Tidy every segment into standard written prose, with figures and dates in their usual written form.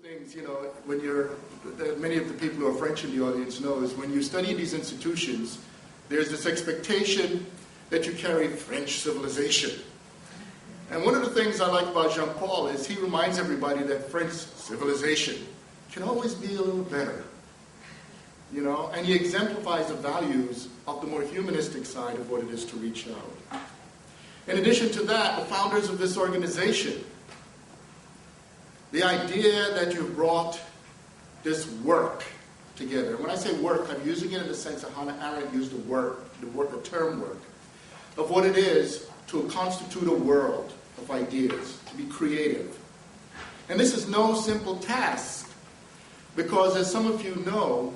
things, when many of the people who are French in the audience know is when you study these institutions, there's this expectation that you carry French civilization. And one of the things I like about Jean-Paul is he reminds everybody that French civilization can always be a little better. And he exemplifies the values of the more humanistic side of what it is to reach out. In addition to that, the founders of this organization, the idea that you've brought this work together. When I say work, I'm using it in the sense that Hannah Arendt used the term work, of what it is to constitute a world of ideas, to be creative. And this is no simple task, because as some of you know,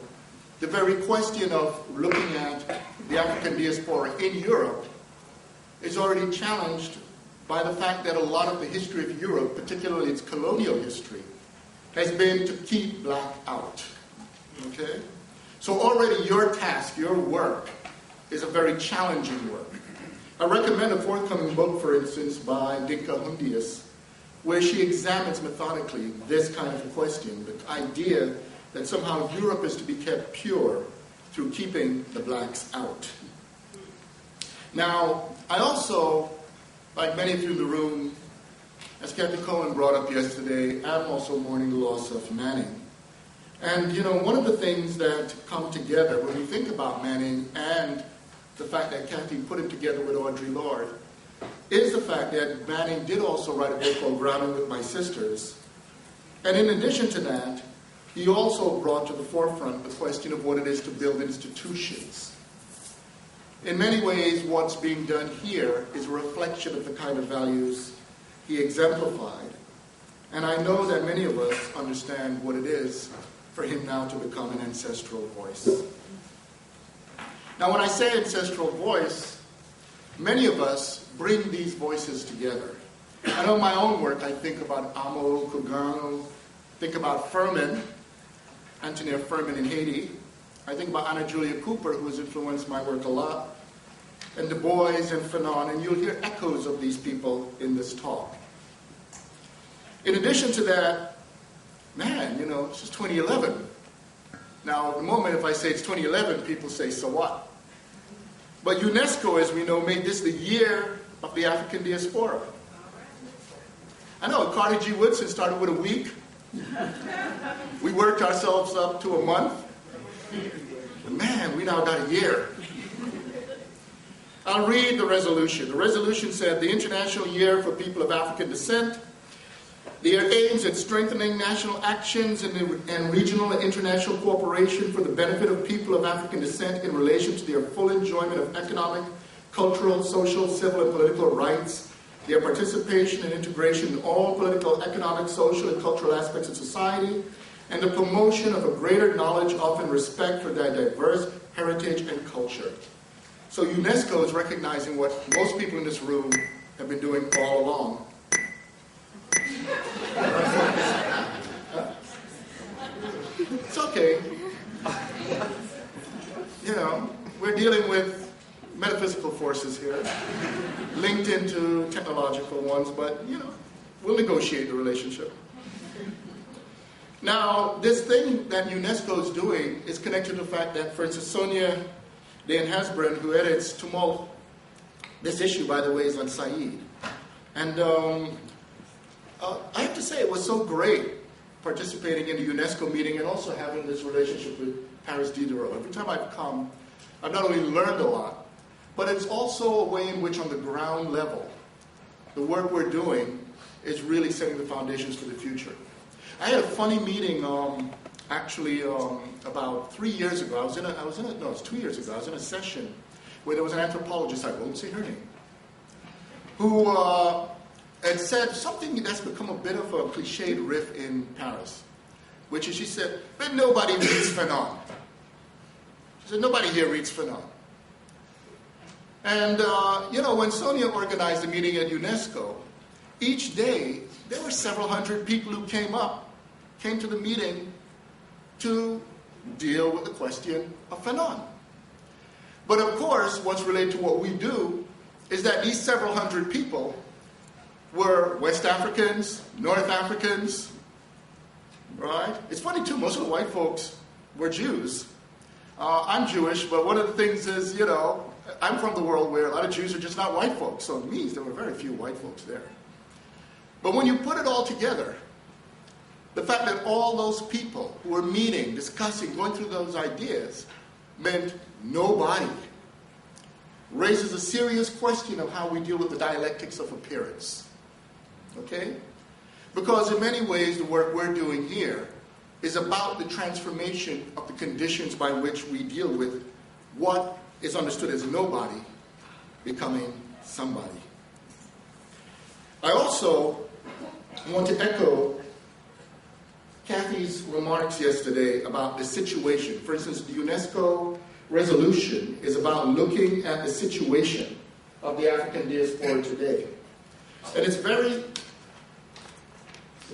the very question of looking at the African diaspora in Europe is already challenged by the fact that a lot of the history of Europe, particularly its colonial history, has been to keep black out. Okay? So already your task, your work, is a very challenging work. I recommend a forthcoming book, for instance, by Dinka Hundius, where she examines methodically this kind of question, the idea that somehow Europe is to be kept pure through keeping the blacks out. Now, I also, like many of you in the room, as Kathy Cohen brought up yesterday, I'm also mourning the loss of Manning. And, one of the things that come together when we think about Manning and the fact that Kathy put it together with Audre Lorde is the fact that Manning did also write a book called Grounding with My Sisters. And in addition to that, he also brought to the forefront the question of what it is to build institutions. In many ways, what's being done here is a reflection of the kind of values he exemplified. And I know that many of us understand what it is for him now to become an ancestral voice. Now, when I say ancestral voice, many of us bring these voices together. I know in my own work, I think about Amo Kugano, think about Furman, Antonia Furman in Haiti. I think about Anna Julia Cooper, who has influenced my work a lot, and Du Bois and Fanon, and you'll hear echoes of these people in this talk. In addition to that, man, it's just 2011. Now, at the moment, if I say it's 2011, people say, so what? But UNESCO, as we know, made this the year of the African diaspora. I know, Carter G. Woodson started with a week. We worked ourselves up to a month. But man, we now got a year. I'll read the resolution. The resolution said, the International Year for People of African Descent. The year aims at strengthening national actions and regional and international cooperation for the benefit of people of African descent in relation to their full enjoyment of economic, cultural, social, civil, and political rights, their participation and integration in all political, economic, social, and cultural aspects of society, and the promotion of a greater knowledge of and respect for their diverse heritage and culture. So UNESCO is recognizing what most people in this room have been doing all along. It's okay. We're dealing with metaphysical forces here, linked into technological ones, but, we'll negotiate the relationship. Now, this thing that UNESCO is doing is connected to the fact that, for instance, Sonia Dan Hasbrin, who edits Tumult, this issue, by the way, is on Said. And I have to say, it was so great participating in the UNESCO meeting and also having this relationship with Paris Diderot. Every time I've come, I've not only learned a lot, but it's also a way in which on the ground level, the work we're doing is really setting the foundations for the future. I had a funny meeting, about 3 years ago. It's 2 years ago. I was in a session where there was an anthropologist, I won't say her name, who had said something that's become a bit of a cliched riff in Paris, which is she said, but nobody reads Fanon. She said, nobody here reads Fanon. And, when Sonia organized the meeting at UNESCO, each day there were several hundred people who came to the meeting to deal with the question of Fanon. But of course, what's related to what we do is that these several hundred people were West Africans, North Africans, right? It's funny, too, most of the white folks were Jews. I'm Jewish, but one of the things is, I'm from the world where a lot of Jews are just not white folks, so it means there were very few white folks there. But when you put it all together, the fact that all those people who were meeting, discussing, going through those ideas meant nobody raises a serious question of how we deal with the dialectics of appearance. Okay? Because in many ways, the work we're doing here is about the transformation of the conditions by which we deal with what is understood as nobody becoming somebody. I also want to echo Kathy's remarks yesterday about the situation. For instance, the UNESCO resolution is about looking at the situation of the African diaspora today. And it's very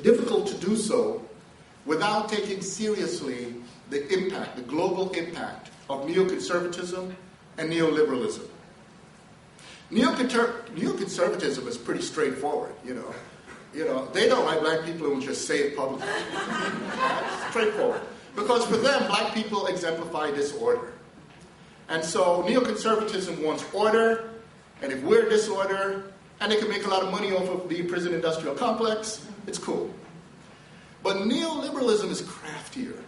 difficult to do so without taking seriously the impact, the global impact of neoconservatism and neoliberalism. Neoconservatism is pretty straightforward, They don't like black people who just say it publicly. Straightforward. Because for them, black people exemplify disorder. And so neoconservatism wants order, and if we're disorder, and they can make a lot of money off of the prison industrial complex, it's cool. But neoliberalism is craftier.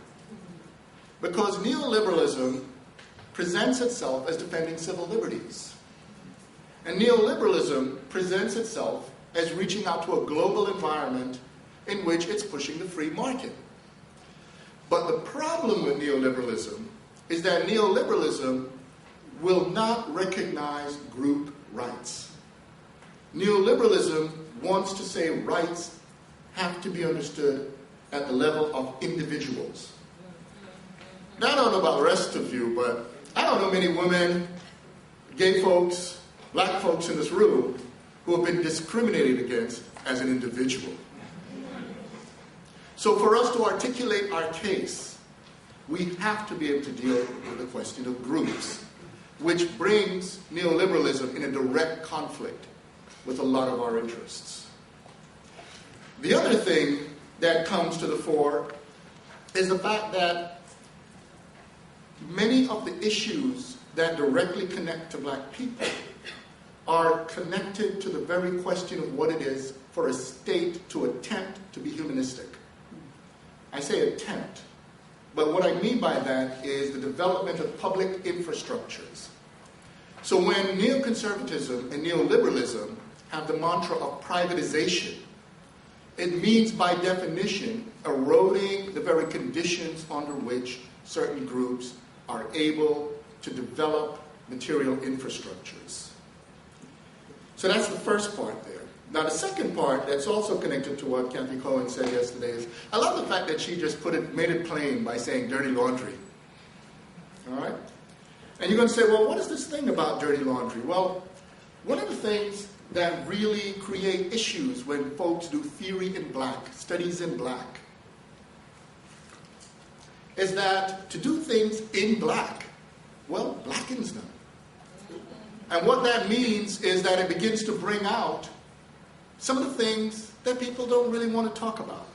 Because neoliberalism presents itself as defending civil liberties. And neoliberalism presents itself as reaching out to a global environment in which it's pushing the free market. But the problem with neoliberalism is that neoliberalism will not recognize group rights. Neoliberalism wants to say rights have to be understood at the level of individuals. Now, I don't know about the rest of you, but I don't know many women, gay folks, black folks in this room who have been discriminated against as an individual. So for us to articulate our case, we have to be able to deal with the question of groups, which brings neoliberalism in a direct conflict with a lot of our interests. The other thing that comes to the fore is the fact that many of the issues that directly connect to black people are connected to the very question of what it is for a state to attempt to be humanistic. I say attempt, but what I mean by that is the development of public infrastructures. So when neoconservatism and neoliberalism have the mantra of privatization, it means by definition eroding the very conditions under which certain groups are able to develop material infrastructures. So that's the first part there. Now the second part that's also connected to what Kathy Cohen said yesterday is, I love the fact that she just made it plain by saying dirty laundry. All right? And you're going to say, well, what is this thing about dirty laundry? Well, one of the things that really create issues when folks do theory in black, studies in black, is that to do things in black, well, blackens them. And what that means is that it begins to bring out some of the things that people don't really want to talk about.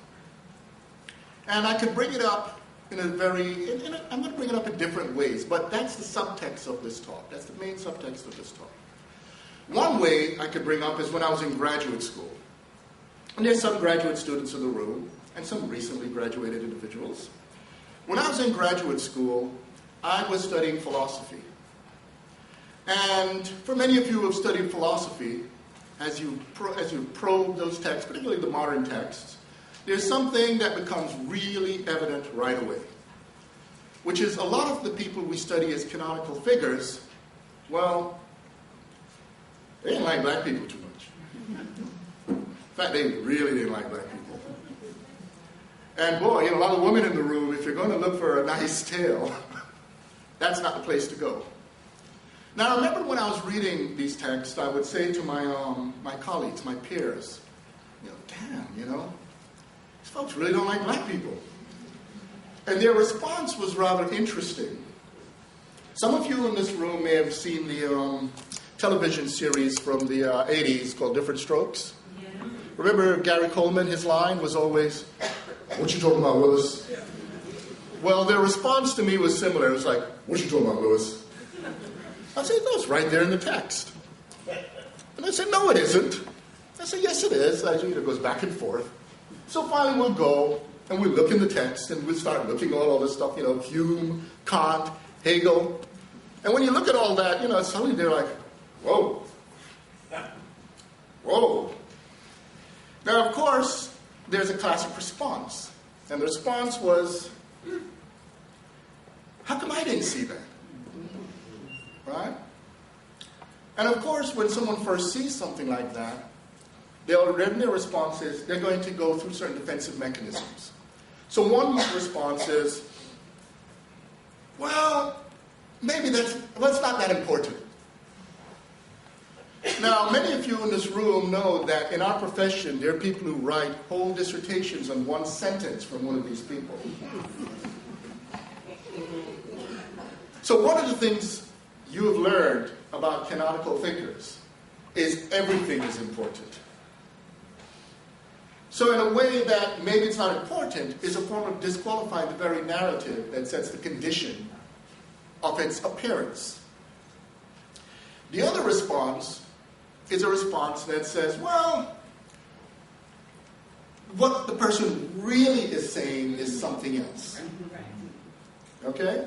And I could bring it up in I'm going to bring it up in different ways, but that's the subtext of this talk. That's the main subtext of this talk. One way I could bring up is when I was in graduate school. And there's some graduate students in the room, and some recently graduated individuals. When I was in graduate school, I was studying philosophy. And for many of you who have studied philosophy, as you probe those texts, particularly the modern texts, there's something that becomes really evident right away, which is a lot of the people we study as canonical figures, well, they didn't like black people too much. In fact, they really didn't like black people. And boy, a lot of women in the room, if you're going to look for a nice tale, that's not the place to go. Now, I remember when I was reading these texts, I would say to my colleagues, my peers, damn, these folks really don't like black people. And their response was rather interesting. Some of you in this room may have seen the television series from the 80s called Different Strokes. Yeah. Remember Gary Coleman, his line was always, what you talking about, Willis? Well, their response to me was similar. It was like, what you talking about, Lewis? I said, no, it's right there in the text. And they said, no, it isn't. I said, yes, it is. It goes back and forth. So finally we'll go and we'll look in the text and we'll start looking at all this stuff, Hume, Kant, Hegel. And when you look at all that, suddenly they're like, whoa. Whoa. Now, of course, there's a classic response. And the response was, how come I didn't see that? Right? And of course, when someone first sees something like that, their response is they're going to go through certain defensive mechanisms. So one response is, well, maybe it's not that important. Now, many of you in this room know that in our profession, there are people who write whole dissertations on one sentence from one of these people. So one of the things you have learned about canonical thinkers is everything is important. So in a way that maybe it's not important is a form of disqualifying the very narrative that sets the condition of its appearance. The other response is a response that says, well, what the person really is saying is something else. Okay?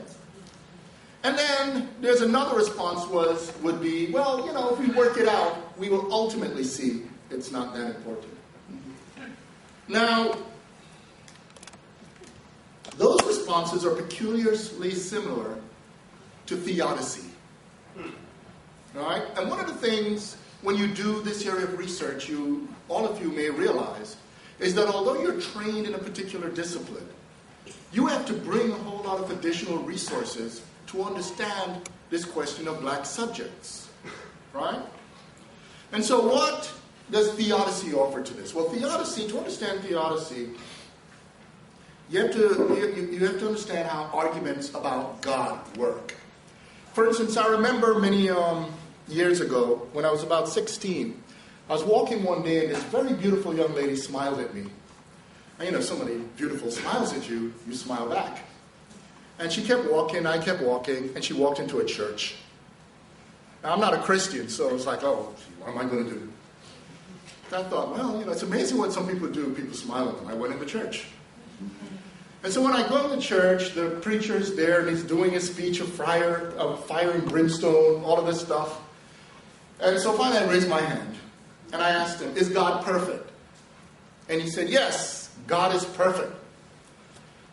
And then there's another response would be, well, if we work it out, we will ultimately see it's not that important. Now, those responses are peculiarly similar to theodicy. All right? And one of the things, when you do this area of research, all of you may realize, is that although you're trained in a particular discipline, you have to bring a whole lot of additional resources to understand this question of black subjects. Right? And so what does theodicy offer to this? Well, to understand theodicy, you have to understand how arguments about God work. For instance, I remember many years ago, when I was about 16, I was walking one day and this very beautiful young lady smiled at me. And somebody beautiful smiles at you, you smile back. And she kept walking, I kept walking, and she walked into a church. Now, I'm not a Christian, so it's like, oh, what am I going to do? I thought, well, it's amazing what some people do. People smile at them. I went in the church. And so when I go in the church, the preacher's there, and he's doing a speech of fire and brimstone, all of this stuff. And so finally I raised my hand, and I asked him, is God perfect? And he said, yes, God is perfect.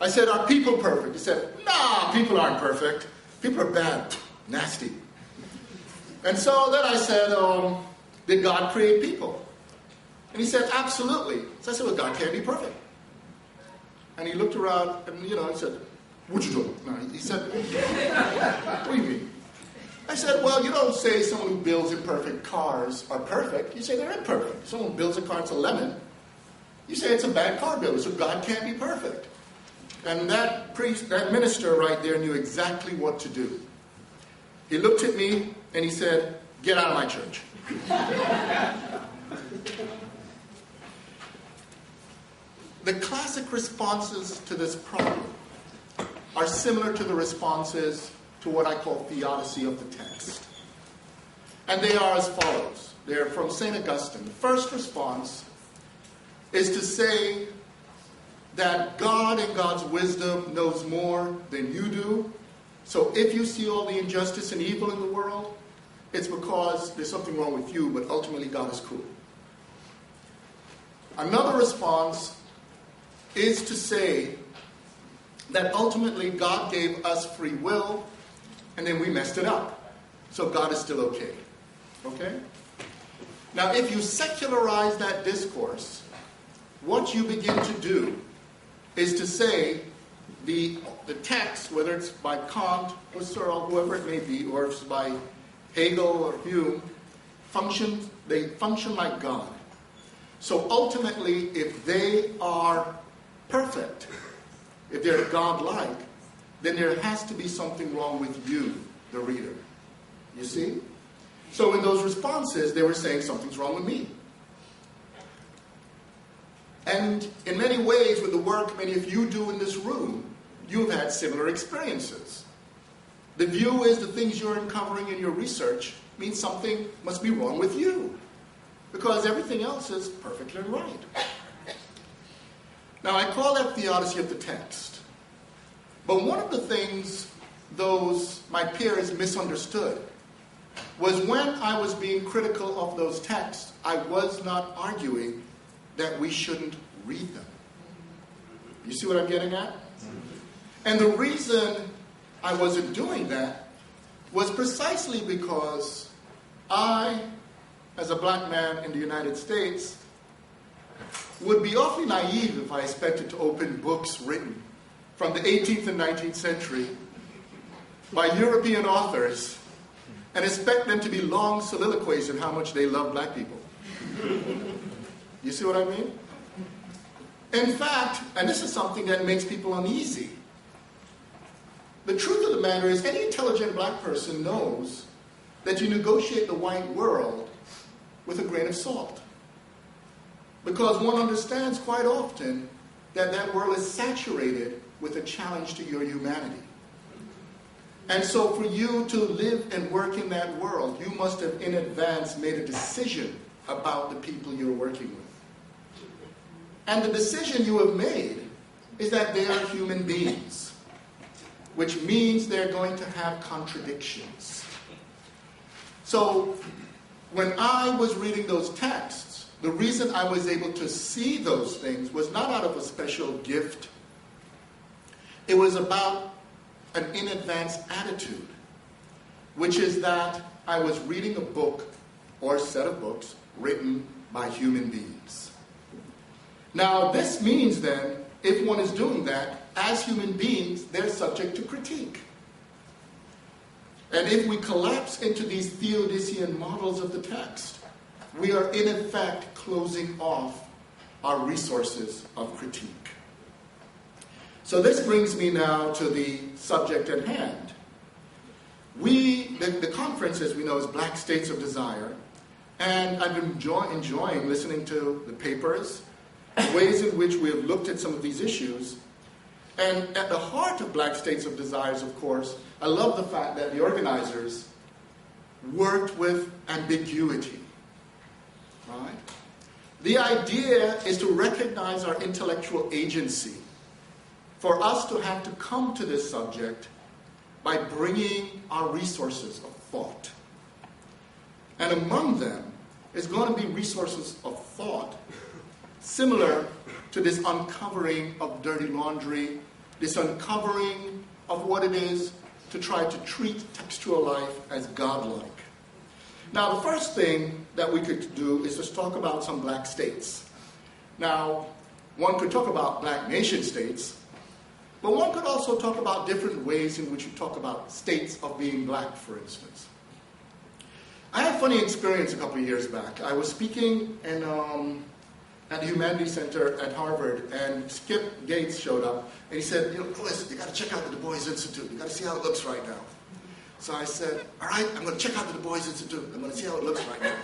I said, are people perfect? He said, nah, people aren't perfect. People are bad, nasty. And so then I said, did God create people? And he said, absolutely. So I said, well, God can't be perfect. And he looked around and, he said, what you doing? No, he said, what do you mean? I said, well, you don't say someone who builds imperfect cars are perfect. You say they're imperfect. Someone who builds a car, it's a lemon. You say it's a bad car builder, so God can't be perfect. And that minister right there knew exactly what to do. He looked at me and he said, get out of my church. The classic responses to this problem are similar to the responses to what I call theodicy of the text. And they are as follows. They're from St. Augustine. The first response is to say that God and God's wisdom knows more than you do. So if you see all the injustice and evil in the world, it's because there's something wrong with you, but ultimately God is cool. Another response is to say that ultimately God gave us free will, and then we messed it up. So God is still okay. Okay? Now, if you secularize that discourse, what you begin to do is to say the text, whether it's by Kant or Searle, whoever it may be, or if it's by Hegel or Hume, they function like God. So ultimately, if they are perfect, if they're God-like, then there has to be something wrong with you, the reader. You see? So in those responses, they were saying something's wrong with me. And And in many ways, with the work many of you do in this room, you've had similar experiences. The view is the things you're uncovering in your research means something must be wrong with you, because everything else is perfectly right. Now, I call that theodicy of the text. But one of the things my peers misunderstood was when I was being critical of those texts, I was not arguing that we shouldn't read them. You see what I'm getting at? And the reason I wasn't doing that was precisely because I, as a black man in the United States, would be awfully naive if I expected to open books written from the 18th and 19th century by European authors and expect them to be long soliloquies on how much they love black people. You see what I mean? In fact, and this is something that makes people uneasy, the truth of the matter is any intelligent black person knows that you negotiate the white world with a grain of salt. Because one understands quite often that that world is saturated with a challenge to your humanity. And so for you to live and work in that world, you must have in advance made a decision about the people you're working with. And the decision you have made is that they are human beings, which means they're going to have contradictions. So when I was reading those texts, the reason I was able to see those things was not out of a special gift. It was about an in advance attitude, which is that I was reading a book or a set of books written by human beings. Now, this means then, if one is doing that, as human beings, they're subject to critique. And if we collapse into these Theodician models of the text, we are in effect closing off our resources of critique. So this brings me now to the subject at hand. The conference, as we know, is Black States of Desire, and I've been enjoying listening to the papers, the ways in which we have looked at some of these issues. And at the heart of Black States of Desires, of course, I love the fact that the organizers worked with ambiguity. Right? The idea is to recognize our intellectual agency, for us to have to come to this subject by bringing our resources of thought. And among them is going to be resources of thought similar to this uncovering of dirty laundry, this uncovering of what it is to try to treat textual life as godlike. Now, the first thing that we could do is just talk about some black states. Now, one could talk about black nation states, but one could also talk about different ways in which you talk about states of being black, for instance. I had a funny experience a couple of years back. I was speaking at the Humanities Center at Harvard, and Skip Gates showed up, and he said, listen, you got to check out the Du Bois Institute. You got to see how it looks right now. So I said, all right, I'm going to check out the Du Bois Institute. I'm going to see how it looks right now.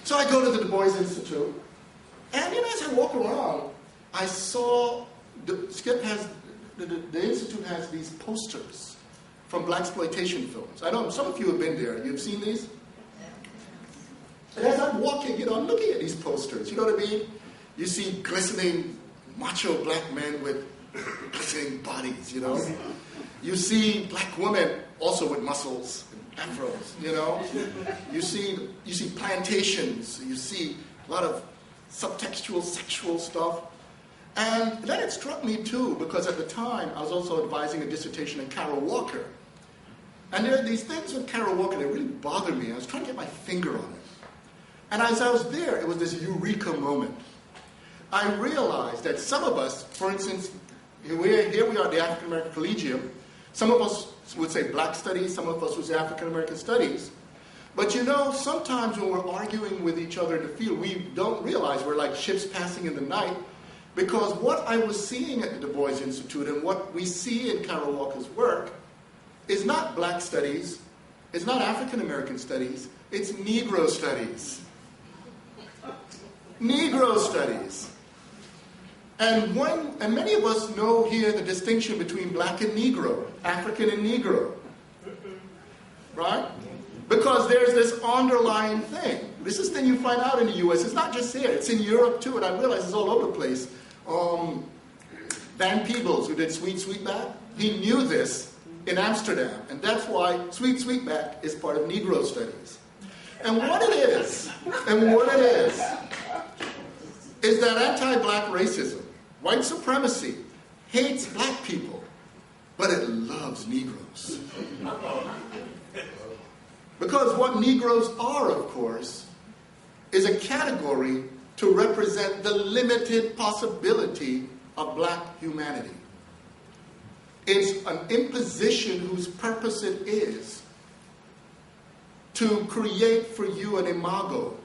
So I go to the Du Bois Institute, and as I walk around, I saw the Institute has these posters from blaxploitation films. I know some of you have been there. You've seen these? And as I'm walking, I'm looking at these posters. You know what I mean? You see glistening macho black men with glistening bodies, You see black women also with muscles and afros, You see plantations. You see a lot of subtextual sexual stuff. And then it struck me too, because at the time I was also advising a dissertation on Carol Walker. And there are these things with Carol Walker that really bothered me. I was trying to get my finger on it. And as I was there, it was this eureka moment. I realized that some of us, for instance, here we are at the African American Collegium. Some of us would say black studies, some of us would say African American studies. But sometimes when we're arguing with each other in the field, we don't realize we're like ships passing in the night, because what I was seeing at the Du Bois Institute and what we see in Carol Walker's work is not black studies, it's not African American studies, it's Negro studies. Negro studies. And many of us know here the distinction between black and Negro, African and Negro. Right? Because there's this underlying thing. This is the thing you find out in the U.S. It's not just here. It's in Europe, too, and I realize it's all over the place. Van Peebles, who did Sweet Sweetback, he knew this in Amsterdam, and that's why Sweet Sweetback is part of Negro studies. And what it is that anti-black racism, white supremacy, hates black people, but it loves Negroes. Because what Negroes are, of course, is a category to represent the limited possibility of black humanity. It's an imposition whose purpose it is to create for you an imago.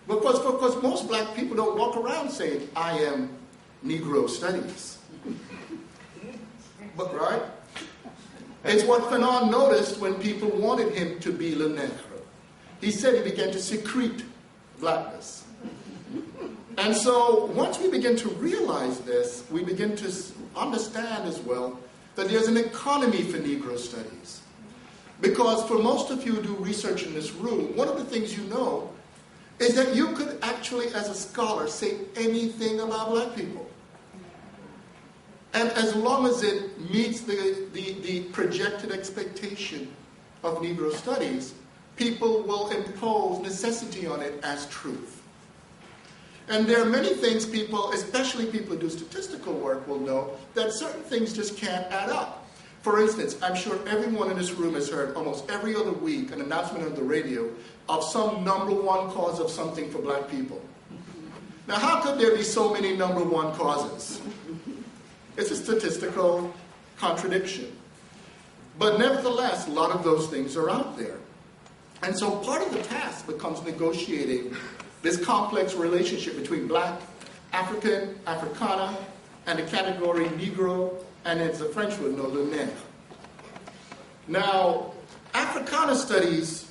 Because most black people don't walk around saying, I am Negro studies. But, right? It's what Fanon noticed when people wanted him to be Le Nègre. He said he began to secrete blackness. And so once we begin to realize this, we begin to understand as well that there's an economy for Negro studies. Because for most of you who do research in this room, one of the things you know is that you could actually, as a scholar, say anything about black people. And as long as it meets the projected expectation of Negro studies, people will impose necessity on it as truth. And there are many things people, especially people who do statistical work, will know that certain things just can't add up. For instance, I'm sure everyone in this room has heard almost every other week an announcement on the radio of some number one cause of something for black people. Now, how could there be so many number one causes? It's a statistical contradiction. But nevertheless, a lot of those things are out there. And so part of the task becomes negotiating this complex relationship between black, African, Africana, and the category Negro, and as the French would know, Le Nègre. Now, Africana studies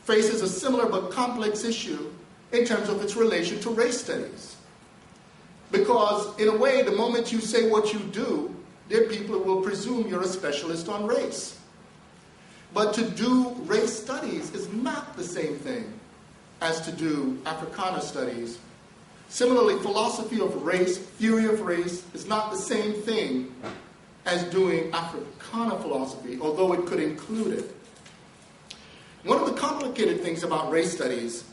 faces a similar but complex issue in terms of its relation to race studies. Because, in a way, the moment you say what you do, there are people who will presume you're a specialist on race. But to do race studies is not the same thing as to do Africana studies. Similarly, philosophy of race, theory of race, is not the same thing as doing Africana philosophy, although it could include it. One of the complicated things about race studies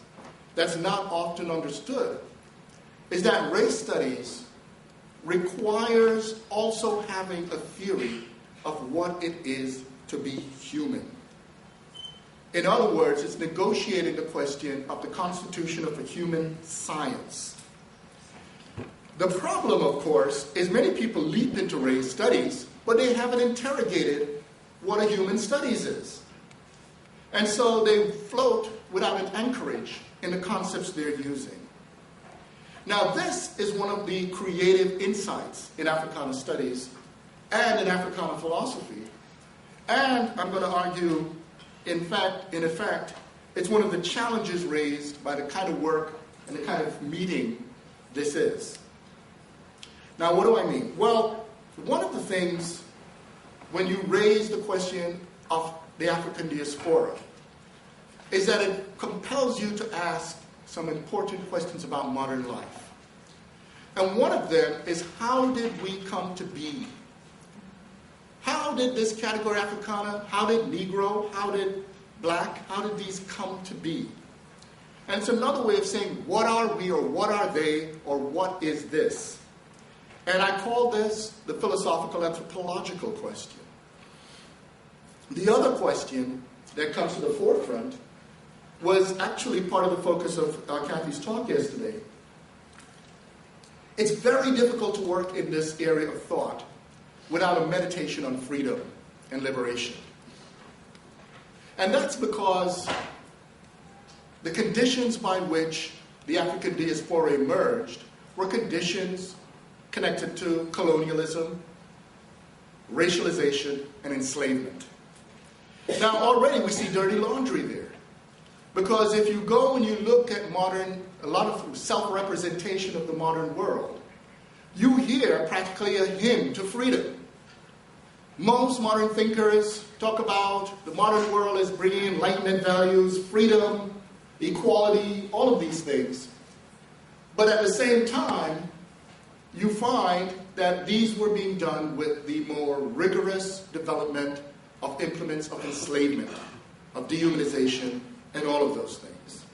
that's not often understood is that race studies requires also having a theory of what it is to be human. In other words, it's negotiating the question of the constitution of a human science. The problem, of course, is many people leap into race studies, but they haven't interrogated what a human studies is. And so they float without an anchorage in the concepts they're using. Now, this is one of the creative insights in Africana studies and in Africana philosophy. And I'm going to argue, in effect, it's one of the challenges raised by the kind of work and the kind of meeting this is. Now, what do I mean? Well, one of the things when you raise the question of the African diaspora is that it compels you to ask some important questions about modern life. And one of them is, how did we come to be? How did this category Africana, how did Negro, how did Black, how did these come to be? And it's another way of saying, what are we, or what are they, or what is this? And I call this the philosophical anthropological question. The other question that comes to the forefront was actually part of the focus of Kathy's talk yesterday. It's very difficult to work in this area of thought without a meditation on freedom and liberation. And that's because the conditions by which the African diaspora emerged were conditions connected to colonialism, racialization, and enslavement. Now, already we see dirty laundry there. Because if you go and you look at a lot of self-representation of the modern world, you hear practically a hymn to freedom. Most modern thinkers talk about the modern world as bringing enlightenment values, freedom, equality, all of these things. But at the same time, you find that these were being done with the more rigorous development of implements of enslavement, of dehumanization, and all of those things.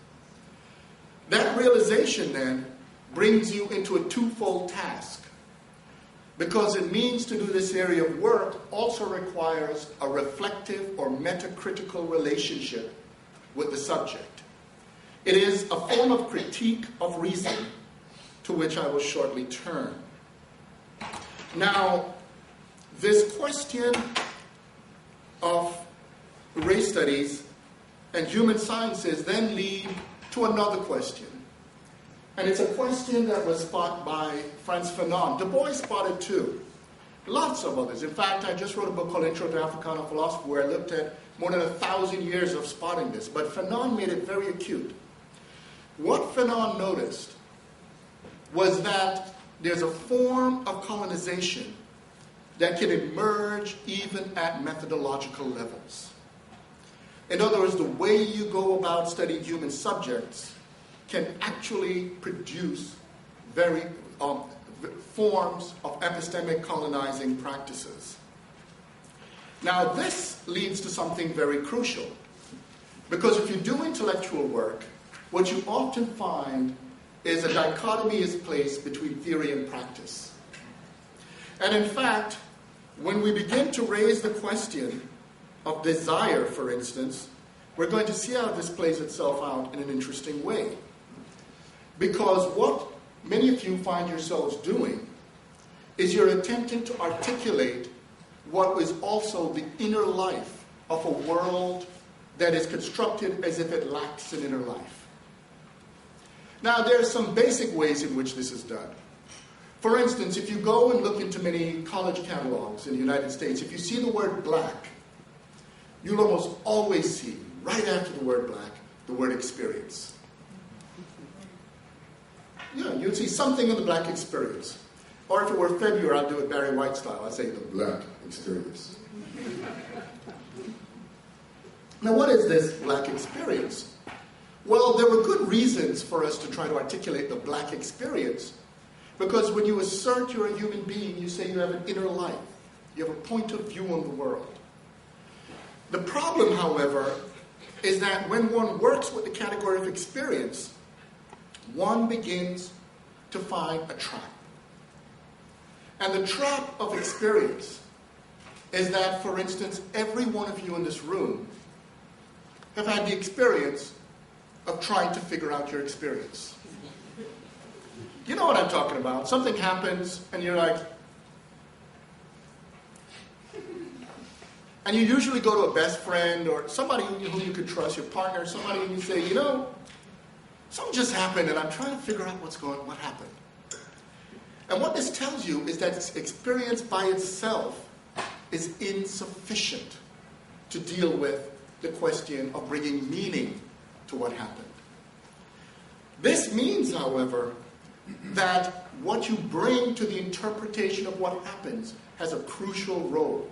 That realization then brings you into a twofold task. Because it means to do this area of work also requires a reflective or metacritical relationship with the subject. It is a form of critique of reason to which I will shortly turn. Now, this question of race studies and human sciences then lead to another question. And it's a question that was spotted by Frantz Fanon. Du Bois spotted too. Lots of others. In fact, I just wrote a book called Intro to Africana Philosophy where I looked at more than 1,000 years of spotting this. But Fanon made it very acute. What Fanon noticed was that there's a form of colonization that can emerge even at methodological levels. In other words, the way you go about studying human subjects can actually produce forms of epistemic colonizing practices. Now, this leads to something very crucial. Because if you do intellectual work, what you often find is a dichotomy is placed between theory and practice. And in fact, when we begin to raise the question of desire, for instance, we're going to see how this plays itself out in an interesting way. Because what many of you find yourselves doing is you're attempting to articulate what is also the inner life of a world that is constructed as if it lacks an inner life. Now, there are some basic ways in which this is done. For instance, if you go and look into many college catalogs in the United States, if you see the word black, you'll almost always see, right after the word black, the word experience. Yeah, you'd see something in the black experience. Or if it were February, I'd do it Barry White style. I'd say the black experience. Now, what is this black experience? Well, there were good reasons for us to try to articulate the black experience. Because when you assert you're a human being, you say you have an inner life. You have a point of view on the world. The problem, however, is that when one works with the category of experience, one begins to find a trap. And the trap of experience is that, for instance, every one of you in this room have had the experience of trying to figure out your experience. You know what I'm talking about. Something happens and you're like, and you usually go to a best friend or somebody who you could trust, your partner, somebody, and you say, you know, something just happened and I'm trying to figure out what happened. And what this tells you is that experience by itself is insufficient to deal with the question of bringing meaning to what happened. This means, however, that what you bring to the interpretation of what happens has a crucial role.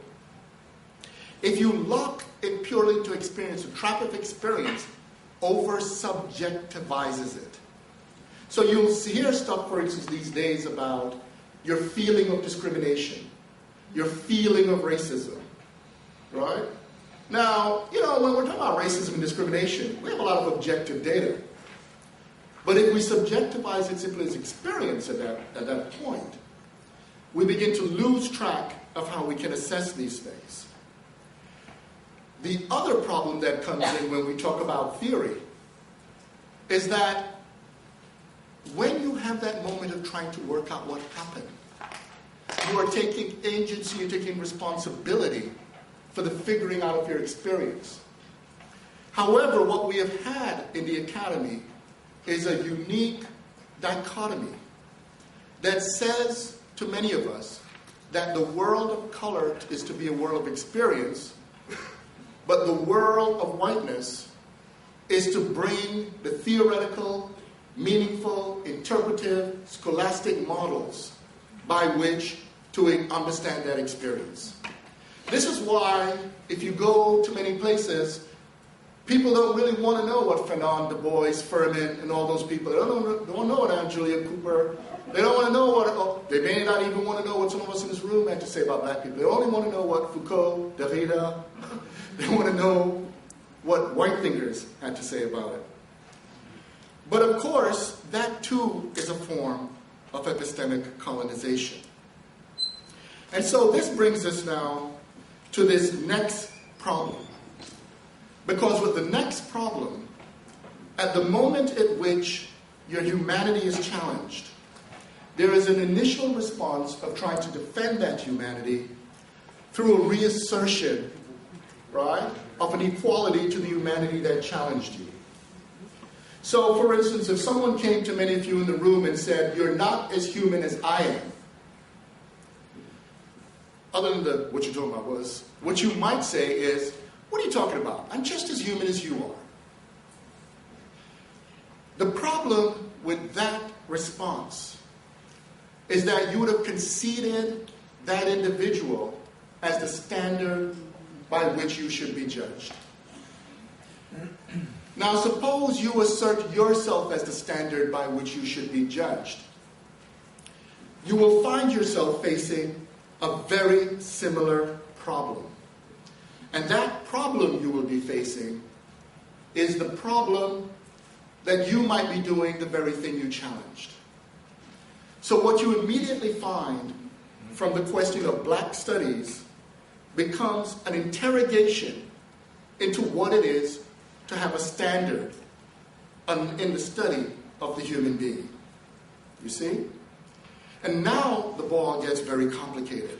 If you lock it purely to experience, the trap of experience over-subjectivizes it. So you'll hear stuff, for instance, these days about your feeling of discrimination, your feeling of racism, right? Now, you know, when we're talking about racism and discrimination, we have a lot of objective data. But if we subjectivize it simply as experience at that point, we begin to lose track of how we can assess these things. The other problem that comes in when we talk about theory is that when you have that moment of trying to work out what happened, you are taking agency, you're taking responsibility for the figuring out of your experience. However, what we have had in the academy is a unique dichotomy that says to many of us that the world of color is to be a world of experience, but the world of whiteness is to bring the theoretical, meaningful, interpretive, scholastic models by which to understand that experience. This is why, if you go to many places, people don't really want to know what Fanon, Du Bois, Furman, and all those people. They don't know what Aunt Julia Cooper. They don't want to know what. They may not even want to know what some of us in this room had to say about black people. They only want to know what Foucault, Derrida. They want to know what white thinkers had to say about it. But of course, that too is a form of epistemic colonization. And so this brings us now to this next problem. Because with the next problem, at the moment at which your humanity is challenged, there is an initial response of trying to defend that humanity through a reassertion, right, of an equality to the humanity that challenged you. So, for instance, if someone came to many of you in the room and said, "You're not as human as I am," other than what you're talking about was, what you might say is, "What are you talking about? I'm just as human as you are." The problem with that response is that you would have conceded that individual as the standard by which you should be judged. Now, suppose you assert yourself as the standard by which you should be judged. You will find yourself facing a very similar problem. And that problem you will be facing is the problem that you might be doing the very thing you challenged. So what you immediately find from the question of black studies becomes an interrogation into what it is to have a standard in the study of the human being. You see? And now the ball gets very complicated.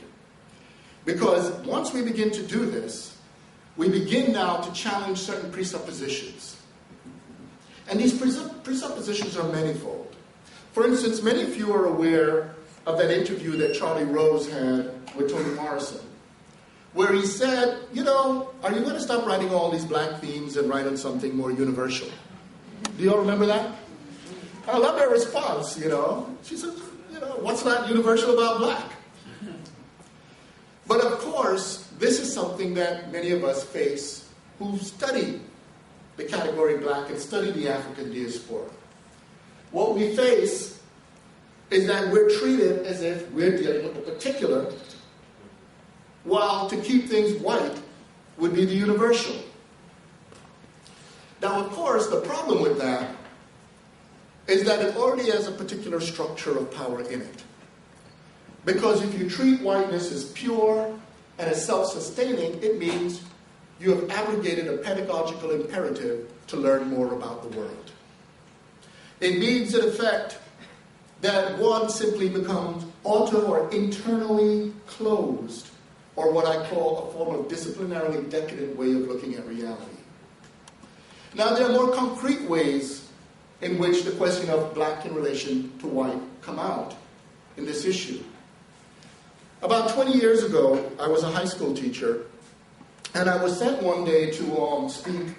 Because once we begin to do this, we begin now to challenge certain presuppositions. And these presuppositions are manifold. For instance, many of you are aware of that interview that Charlie Rose had with Toni Morrison, where he said, "You know, are you going to stop writing all these black themes and write on something more universal?" Do you all remember that? I love her response, you know. She said, "You know, what's not universal about black?" But of course, this is something that many of us face who study the category black and study the African diaspora. What we face is that we're treated as if we're dealing with the particular, while to keep things white would be the universal. Now, of course, the problem with that is that it already has a particular structure of power in it. Because if you treat whiteness as pure and as self-sustaining, it means you have abrogated a pedagogical imperative to learn more about the world. It means, in effect, that one simply becomes auto or internally closed, or what I call a form of disciplinarily decadent way of looking at reality. Now, there are more concrete ways in which the question of black in relation to white come out in this issue. About 20 years ago, I was a high school teacher, and I was sent one day to speak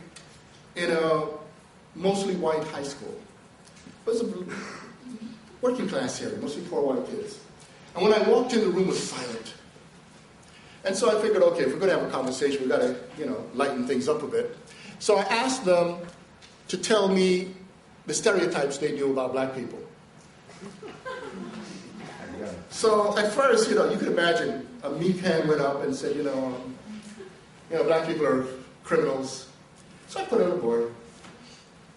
in a mostly white high school. It was a working class area, mostly poor white kids. And when I walked in, the room was silent. And so I figured, okay, if we're going to have a conversation, we've got to, lighten things up a bit. So I asked them to tell me the stereotypes they knew about black people. So at first, you could imagine a meek hand went up and said, black people are criminals. So I put it on the board.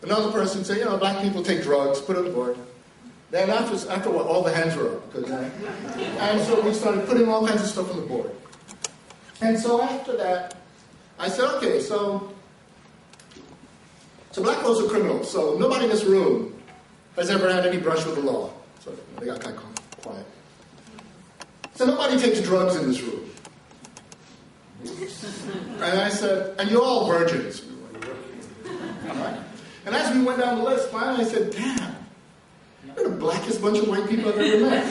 Another person said, black people take drugs, put it on the board. Then after a while, all the hands were up. And so we started putting all kinds of stuff on the board. And so after that, I said, okay, so black folks are criminals. So nobody in this room has ever had any brush with the law. So they got kind of quiet. So nobody takes drugs in this room. And I said, and you're all virgins. All right? And as we went down the list, finally I said, damn, you're the blackest bunch of white people I've ever met.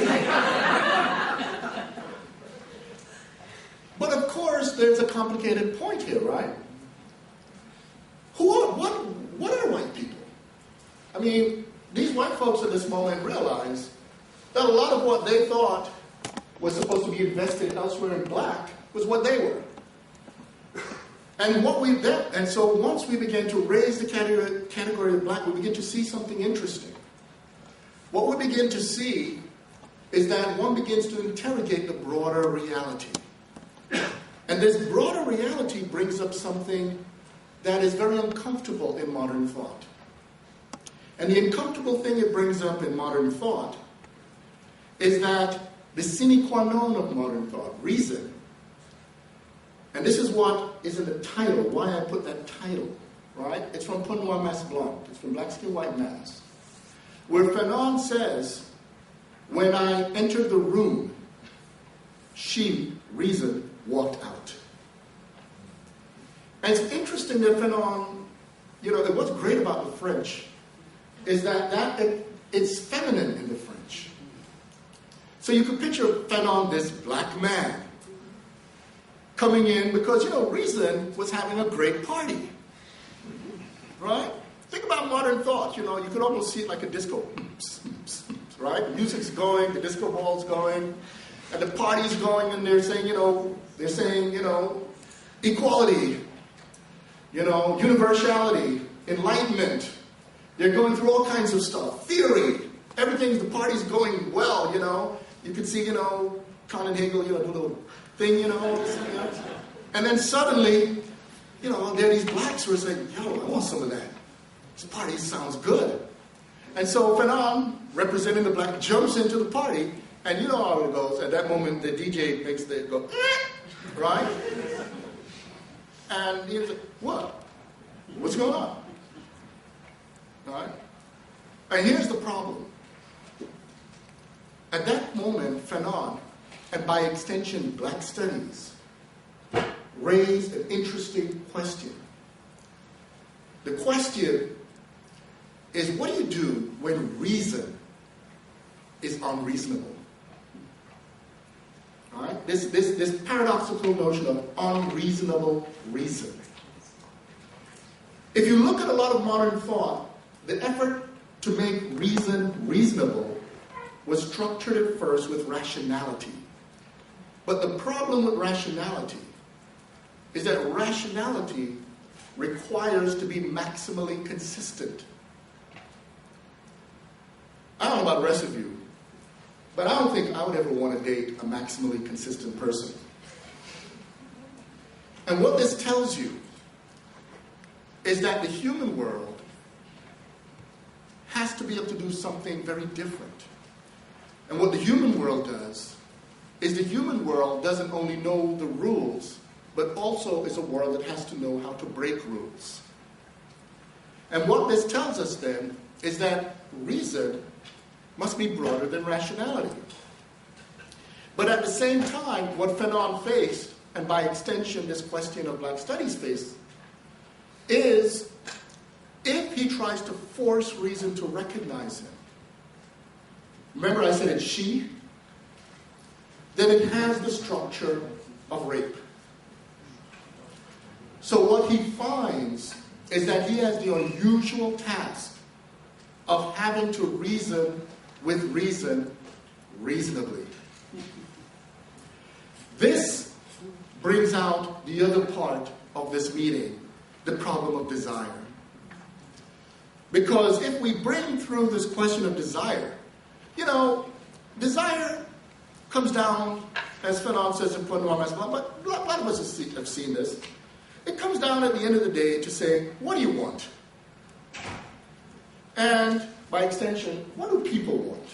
But of course, there's a complicated point here, right? What are mean, these white folks at this moment realized that a lot of what they thought was supposed to be invested elsewhere in black was what they were. And so once we began to raise the category of black, we begin to see something interesting. What we begin to see is that one begins to interrogate the broader reality. And this broader reality brings up something that is very uncomfortable in modern thought. And the uncomfortable thing it brings up in modern thought is that the sine qua non of modern thought, reason, and this is what is in the title, why I put that title, right? It's from Pour Noir Masque Blanc. It's from Black Skin, White Mask. Where Fanon says, when I entered the room, she, reason, walked out. And it's interesting that Fanon, what's great about the French is that it's feminine in the French. So you could picture Fanon, this black man, coming in because, reason was having a great party. Right? Think about modern thought. You could almost see it like a disco. Right? The music's going, the disco ball's going, and the party's going, and they're saying, equality, universality, enlightenment. They're going through all kinds of stuff. Theory. The party's going well, You could see, Kant and Hegel, do a little thing, And then suddenly, there are these blacks who are saying, I want some of that. This party sounds good. And so Fanon, representing the black, jumps into the party, and you know how it goes. At that moment, the DJ makes it go, right? And he's like, what? What's going on? Right? And here's the problem. At that moment, Fanon, and by extension, black studies, raised an interesting question. The question is, what do you do when reason is unreasonable? All right? This paradoxical notion of unreasonable reason. If you look at a lot of modern thought, the effort to make reason reasonable was structured at first with rationality. But the problem with rationality is that rationality requires to be maximally consistent. I don't know about the rest of you, but I don't think I would ever want to date a maximally consistent person. And what this tells you is that the human world has to be able to do something very different. And what the human world does is the human world doesn't only know the rules, but also is a world that has to know how to break rules. And what this tells us then is that reason must be broader than rationality. But at the same time, what Fanon faced, and by extension this question of black studies faced, is if he tries to force reason to recognize him. Remember I said it's she? Then it has the structure of rape. So what he finds is that he has the unusual task of having to reason with reason reasonably. This brings out the other part of this meeting, the problem of desire. Because if we bring through this question of desire, desire comes down, as Fanon says in Pour Noir Masque Blanc, but a lot of us have seen this. It comes down at the end of the day to say, what do you want? And by extension, what do people want?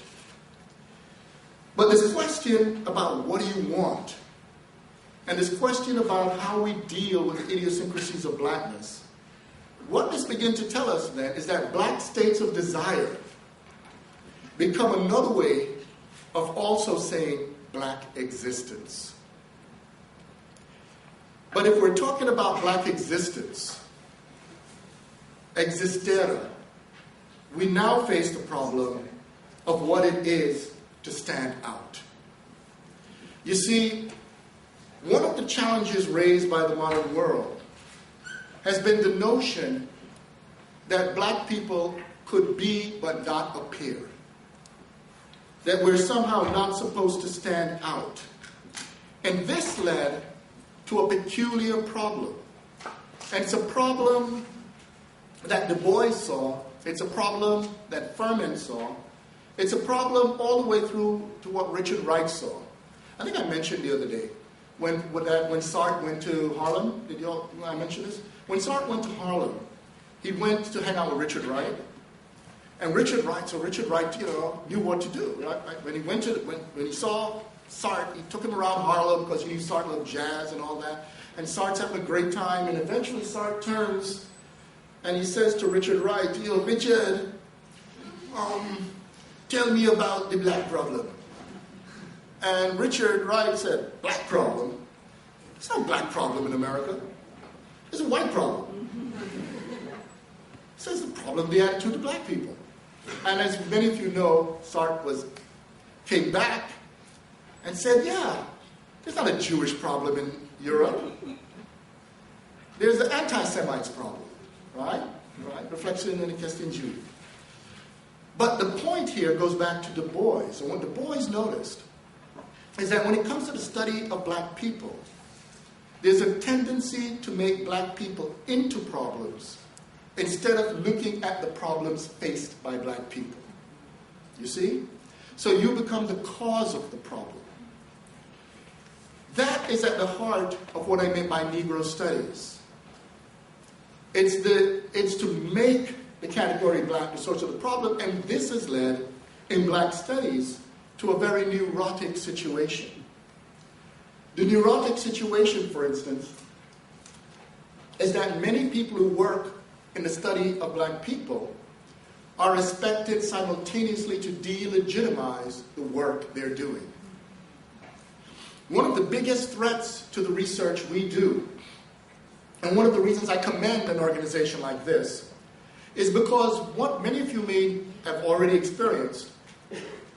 But this question about what do you want, and this question about how we deal with the idiosyncrasies of blackness, what this begins to tell us then is that black states of desire become another way of also saying black existence. But if we're talking about black existence, existere, we now face the problem of what it is to stand out. You see, one of the challenges raised by the modern world has been the notion that black people could be but not appear. That we're somehow not supposed to stand out. And this led to a peculiar problem. And it's a problem that Du Bois saw. It's a problem that Furman saw. It's a problem all the way through to what Richard Wright saw. I think I mentioned the other day, when Sartre went to Harlem, I mention this? When Sartre went to Harlem, he went to hang out with Richard Wright. And Richard Wright, knew what to do. Right? When he saw Sartre, he took him around Harlem because he knew Sartre loved jazz and all that. And Sartre's having a great time, and eventually Sartre turns and he says to Richard Wright, Richard, tell me about the black problem. And Richard Wright said, black problem? It's not a black problem in America. It's a white problem. He says the problem, the attitude of black people. And as many of you know, Sartre came back and said, yeah, there's not a Jewish problem in Europe. There's the anti-Semites problem, right? Reflection in the question Jude. But the point here goes back to Du Bois. And what Du Bois noticed is that when it comes to the study of black people, there's a tendency to make black people into problems instead of looking at the problems faced by black people. You see? So you become the cause of the problem. That is at the heart of what I meant by Negro studies. It's to make the category black the source of the problem, and this has led, in black studies, to a very neurotic situation. The neurotic situation, for instance, is that many people who work in the study of black people are expected simultaneously to delegitimize the work they're doing. One of the biggest threats to the research we do, and one of the reasons I commend an organization like this, is because what many of you may have already experienced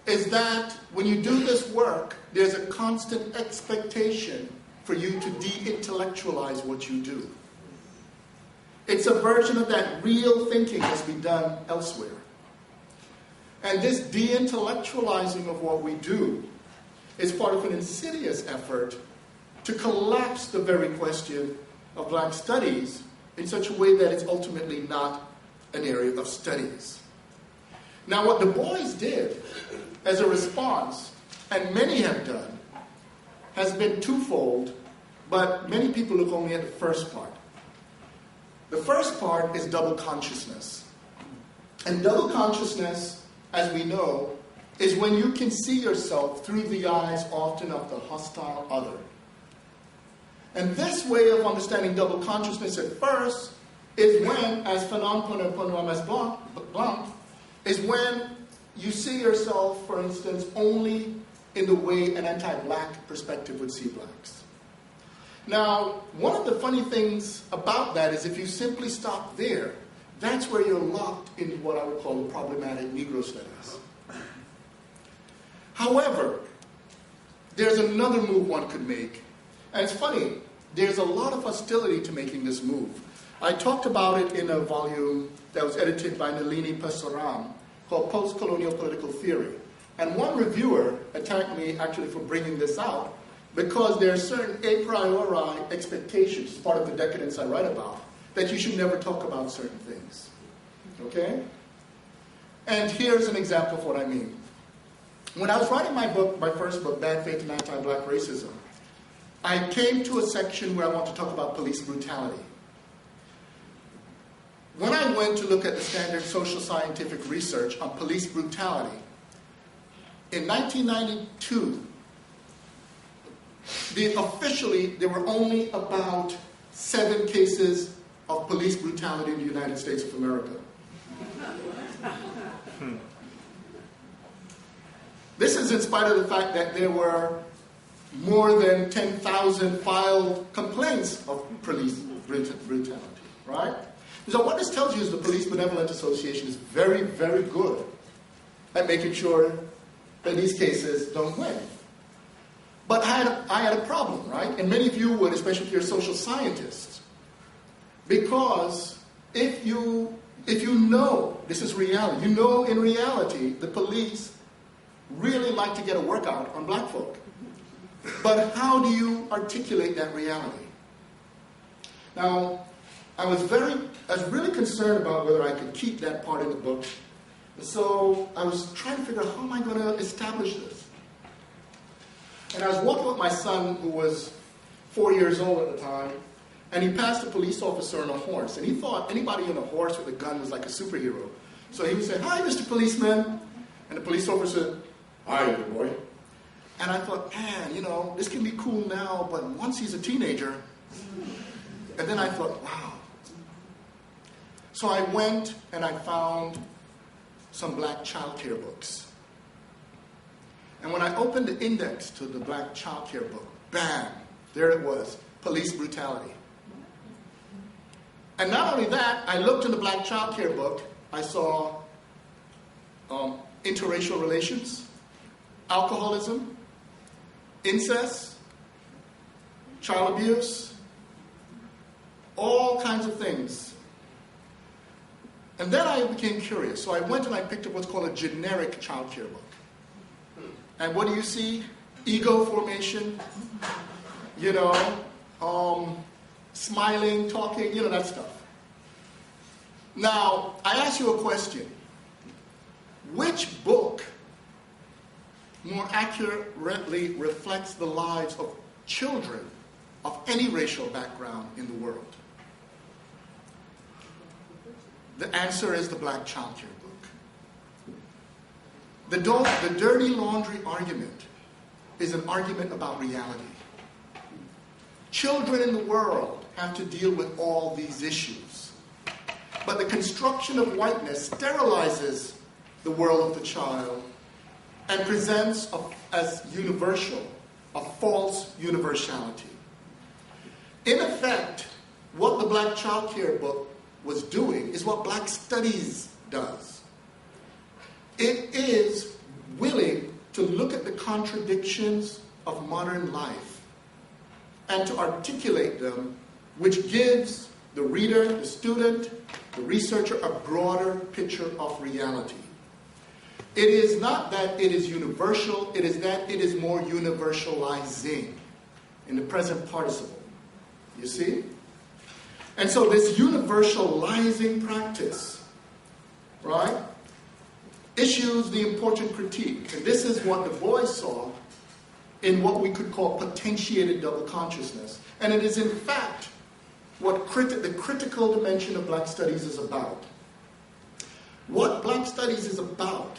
is that when you do this work, there's a constant expectation for you to de-intellectualize what you do. It's a version of that real thinking must be done elsewhere. And this de-intellectualizing of what we do is part of an insidious effort to collapse the very question of black studies in such a way that it's ultimately not an area of studies. Now, what Du Bois did as a response, and many have done, has been twofold, but many people look only at the first part. The first part is double consciousness. And double consciousness, as we know, is when you can see yourself through the eyes often of the hostile other. And this way of understanding double consciousness at first is when, as Fanon Blanc, is when you see yourself, for instance, only in the way an anti-black perspective would see blacks. Now, one of the funny things about that is if you simply stop there, that's where you're locked in what I would call the problematic Negro studies. However, there's another move one could make. And it's funny, there's a lot of hostility to making this move. I talked about it in a volume that was edited by Nalini Pasaram called Post-Colonial Political Theory. And one reviewer attacked me actually for bringing this out because there are certain a priori expectations, part of the decadence I write about, that you should never talk about certain things. Okay? And here's an example of what I mean. When I was writing my first book, Bad Faith and Anti-Black Racism, I came to a section where I want to talk about police brutality. When I went to look at the standard social scientific research on police brutality, in 1992, officially there were only about 7 cases of police brutality in the United States of America. This is in spite of the fact that there were more than 10,000 filed complaints of police brutality, right? So what this tells you is the Police Benevolent Association is very, very good at making sure that these cases don't win. But I had a problem, right? And many of you would, especially if you're social scientists. Because if you know this is reality. You know, in reality, the police really like to get a workout on black folk. But how do you articulate that reality? Now, I was really concerned about whether I could keep that part in the book. So I was trying to figure out, how am I going to establish this? And I was walking with my son, who was 4 years old at the time, and he passed a police officer on a horse. And he thought anybody on a horse with a gun was like a superhero. So he would say, "Hi, Mr. Policeman." And the police officer said, "Hi, little boy." And I thought, man, you know, this can be cool now, but once he's a teenager. And then I thought, wow. So I went and I found some black child care books. And when I opened the index to the black child care book, bam, there it was, police brutality. And not only that, I looked in the black child care book, I saw interracial relations, alcoholism, incest, child abuse, all kinds of things. And then I became curious. So I went and I picked up what's called a generic child care book. And what do you see? Ego formation, you know, smiling, talking, you know, that stuff. Now, I ask you a question. Which book more accurately reflects the lives of children of any racial background in the world? The answer is the black child care book. The dirty laundry argument is an argument about reality. Children in the world have to deal with all these issues. But the construction of whiteness sterilizes the world of the child and presents as universal, a false universality. In effect, what the black child care book was doing is what black studies does. It is willing to look at the contradictions of modern life and to articulate them, which gives the reader, the student, the researcher a broader picture of reality. It is not that it is universal, it is that it is more universalizing in the present participle. You see? And so this universalizing practice, right, issues the important critique. And this is what Du Bois saw in what we could call potentiated double consciousness. And it is in fact what the critical dimension of black studies is about. What black studies is about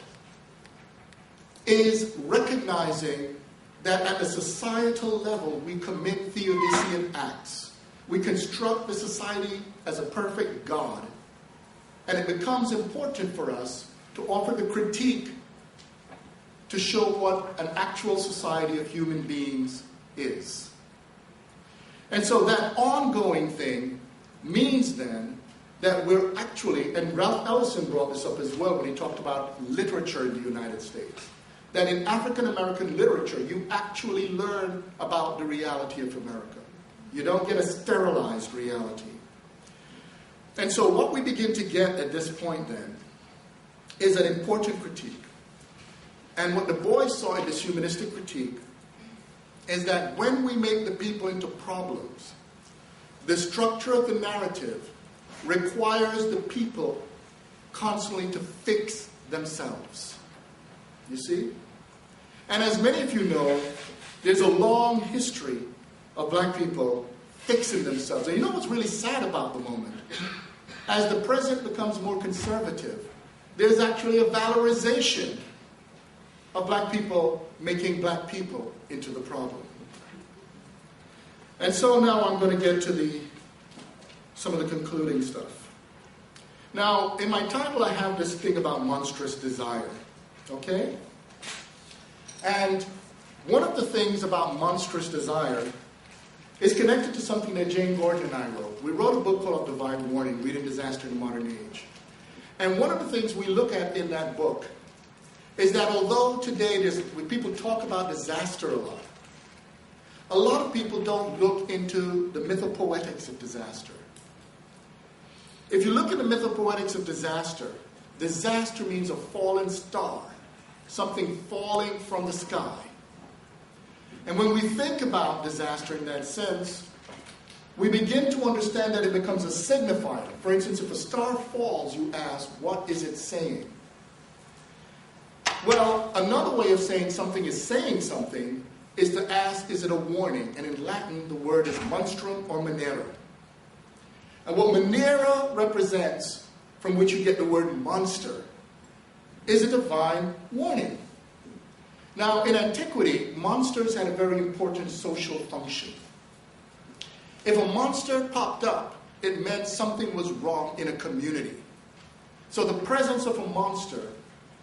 is recognizing that at the societal level we commit Theodician acts. We construct the society as a perfect God. And it becomes important for us to offer the critique to show what an actual society of human beings is. And so that ongoing thing means then that we're actually, and Ralph Ellison brought this up as well when he talked about literature in the United States, that in African American literature you actually learn about the reality of America. You don't get a sterilized reality. And so what we begin to get at this point then is an important critique. And what Du Bois saw in this humanistic critique is that when we make the people into problems, the structure of the narrative requires the people constantly to fix themselves. You see? And as many of you know, there's a long history of black people fixing themselves. And you know what's really sad about the moment? As the present becomes more conservative, there's actually a valorization of black people making black people into the problem. And so now I'm going to get to some of the concluding stuff. Now, in my title I have this thing about monstrous desire. Okay? And one of the things about monstrous desire is connected to something that Jane Gordon and I wrote. We wrote a book called Divine Warning, Reading Disaster in the Modern Age. And one of the things we look at in that book is that although today when people talk about disaster a lot of people don't look into the mythopoetics of disaster. If you look at the mythopoetics of disaster, disaster means a fallen star, something falling from the sky. And when we think about disaster in that sense, we begin to understand that it becomes a signifier. For instance, if a star falls, you ask, what is it saying? Well, another way of saying something is to ask, is it a warning? And in Latin, the word is monstrum or manera. And what manera represents, from which you get the word monster, is a divine warning. Now, in antiquity, monsters had a very important social function. If a monster popped up, it meant something was wrong in a community. So the presence of a monster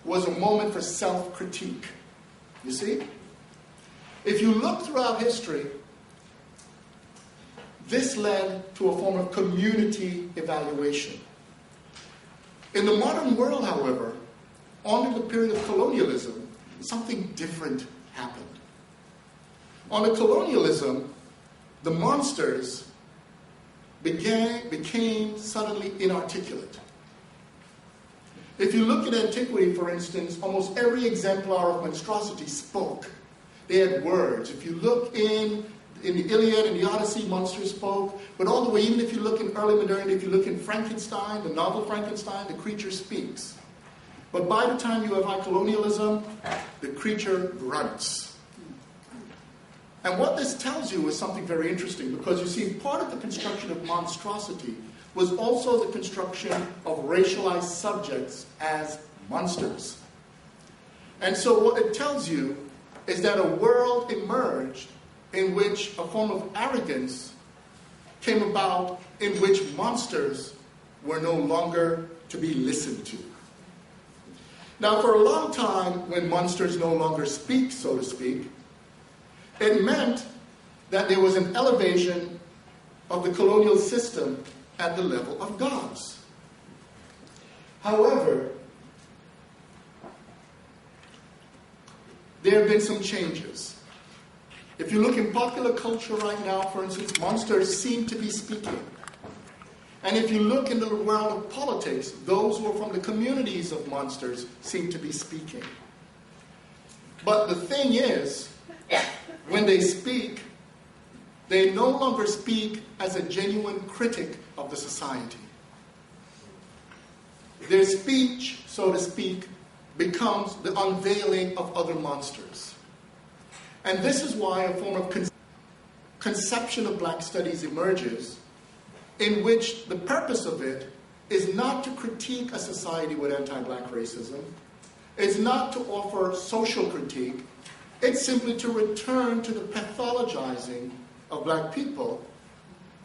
was a moment for self-critique. You see? If you look throughout history, this led to a form of community evaluation. In the modern world, however, under the period of colonialism, something different happened. Under colonialism, the monsters became suddenly inarticulate. If you look at antiquity, for instance, almost every exemplar of monstrosity spoke. They had words. If you look in the Iliad and the Odyssey, monsters spoke. But all the way, even if you look in early modernity, if you look in Frankenstein, the novel Frankenstein, the creature speaks. But by the time you have high colonialism, the creature grunts. And what this tells you is something very interesting, because you see, part of the construction of monstrosity was also the construction of racialized subjects as monsters. And so what it tells you is that a world emerged in which a form of arrogance came about, in which monsters were no longer to be listened to. Now, for a long time, when monsters no longer speak, so to speak, it meant that there was an elevation of the colonial system at the level of gods. However, there have been some changes. If you look in popular culture right now, for instance, monsters seem to be speaking. And if you look into the world of politics, those who are from the communities of monsters seem to be speaking. But the thing is, when they speak, they no longer speak as a genuine critic of the society. Their speech, so to speak, becomes the unveiling of other monsters. And this is why a form of conception of black studies emerges, in which the purpose of it is not to critique a society with anti-black racism, it's not to offer social critique, it's simply to return to the pathologizing of black people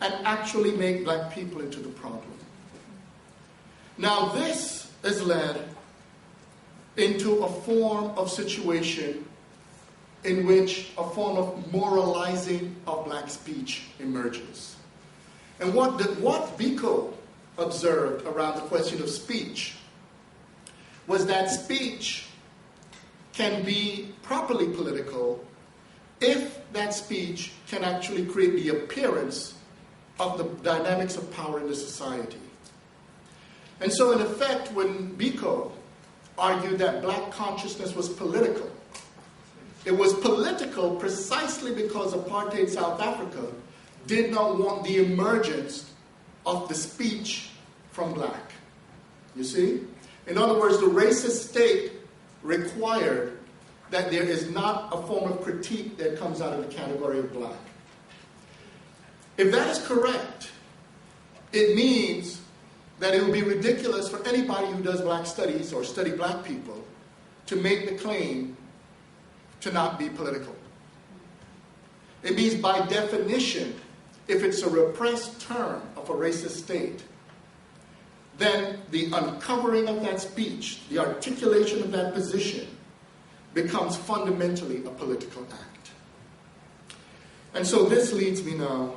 and actually make black people into the problem. Now this has led into a form of situation in which a form of moralizing of black speech emerges. And what Biko observed around the question of speech was that speech can be properly political if that speech can actually create the appearance of the dynamics of power in the society. And so in effect, when Biko argued that black consciousness was political, it was political precisely because apartheid South Africa did not want the emergence of the speech from black. You see? In other words, the racist state required that there is not a form of critique that comes out of the category of black. If that is correct, it means that it would be ridiculous for anybody who does black studies or study black people to make the claim to not be political. It means by definition, if it's a repressed term of a racist state, then the uncovering of that speech, the articulation of that position, becomes fundamentally a political act. And so this leads me now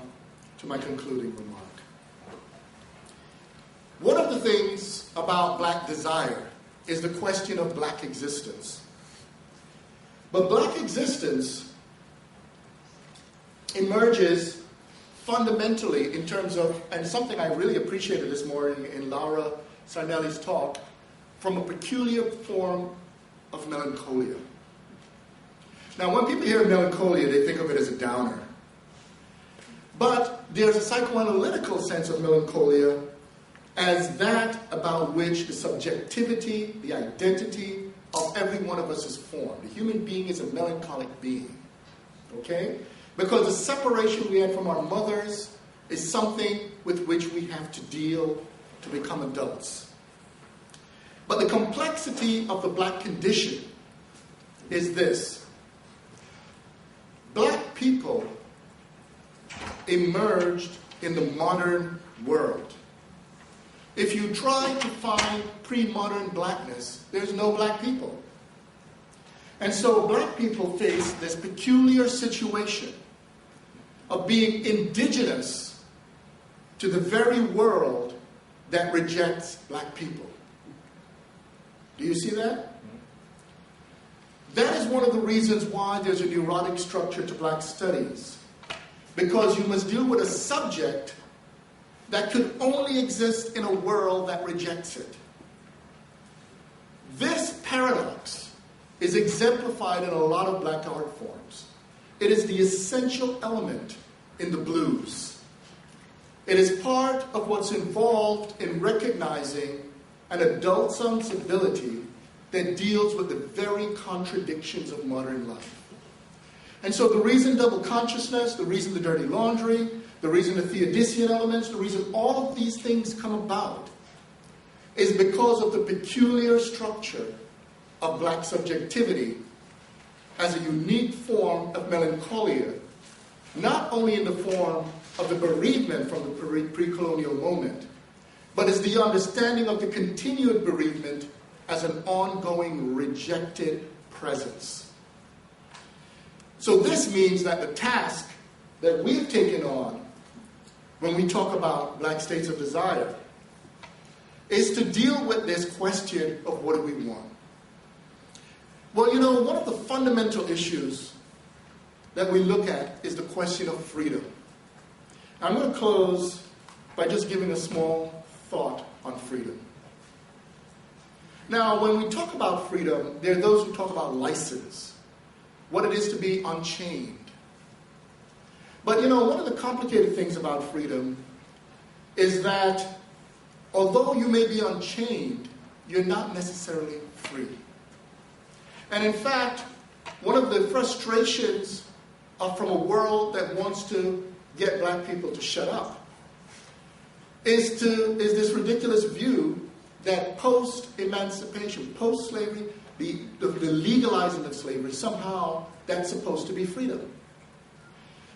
to my concluding remark. One of the things about black desire is the question of black existence. But black existence emerges fundamentally in terms of, and something I really appreciated this morning in Laura Sarnelli's talk, from a peculiar form of melancholia. Now, when people hear melancholia, they think of it as a downer. But there's a psychoanalytical sense of melancholia as that about which the subjectivity, the identity of every one of us is formed. The human being is a melancholic being. Okay? Because the separation we had from our mothers is something with which we have to deal to become adults. But the complexity of the black condition is this. Black people emerged in the modern world. If you try to find pre-modern blackness, there's no black people. And so black people face this peculiar situation of being indigenous to the very world that rejects black people. Do you see that? That is one of the reasons why there's a neurotic structure to black studies. Because you must deal with a subject that could only exist in a world that rejects it. This paradox is exemplified in a lot of black art forms. It is the essential element in the blues. It is part of what's involved in recognizing an adult sensibility that deals with the very contradictions of modern life. And so the reason double consciousness, the reason the dirty laundry, the reason the Theodician elements, the reason all of these things come about is because of the peculiar structure of black subjectivity as a unique form of melancholia, not only in the form of the bereavement from the pre-colonial moment, but as the understanding of the continued bereavement as an ongoing rejected presence. So this means that the task that we've taken on when we talk about black states of desire is to deal with this question of what do we want. Well, you know, one of the fundamental issues that we look at is the question of freedom. I'm going to close by just giving a small thought on freedom. Now, when we talk about freedom, there are those who talk about license, what it is to be unchained. But, you know, one of the complicated things about freedom is that although you may be unchained, you're not necessarily free. And in fact, one of the frustrations from a world that wants to get black people to shut up is this ridiculous view that post-emancipation, post-slavery, the legalizing of slavery, somehow that's supposed to be freedom.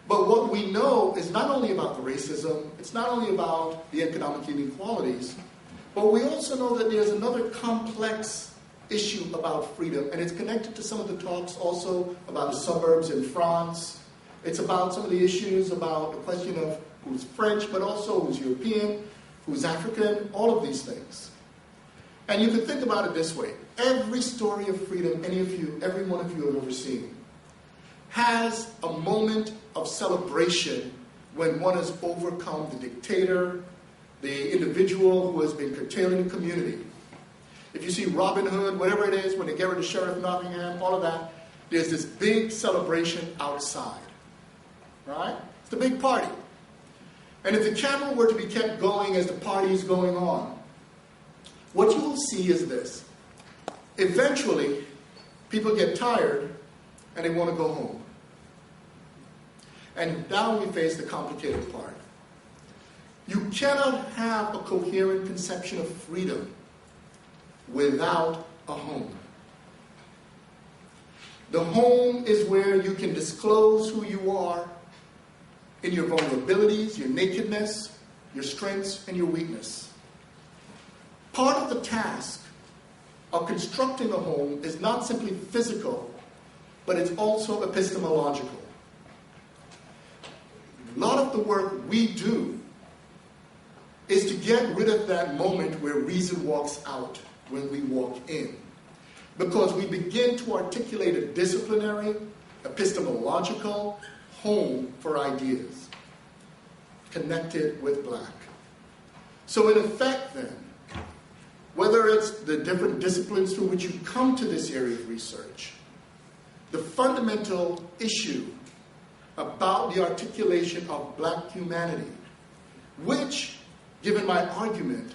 But what we know is not only about the racism, it's not only about the economic inequalities, but we also know that there's another complex issue about freedom, and it's connected to some of the talks also about the suburbs in France. It's about some of the issues about the question of who's French, but also who's European, who's African, all of these things. And you can think about it this way. Every story of freedom every one of you have ever seen, has a moment of celebration when one has overcome the dictator, the individual who has been curtailing the community. If you see Robin Hood, whatever it is, when they get rid of Sheriff Nottingham, all of that, there's this big celebration outside. Right? It's the big party. And if the camera were to be kept going as the party is going on, what you will see is this. Eventually, people get tired and they want to go home. And now we face the complicated part. You cannot have a coherent conception of freedom without a home. The home is where you can disclose who you are in your vulnerabilities, your nakedness, your strengths, and your weakness. Part of the task of constructing a home is not simply physical, but it's also epistemological. A lot of the work we do is to get rid of that moment where reason walks out when we walk in. Because we begin to articulate a disciplinary, epistemological home for ideas connected with black. So in effect then, whether it's the different disciplines through which you come to this area of research, the fundamental issue about the articulation of black humanity, which, given my argument,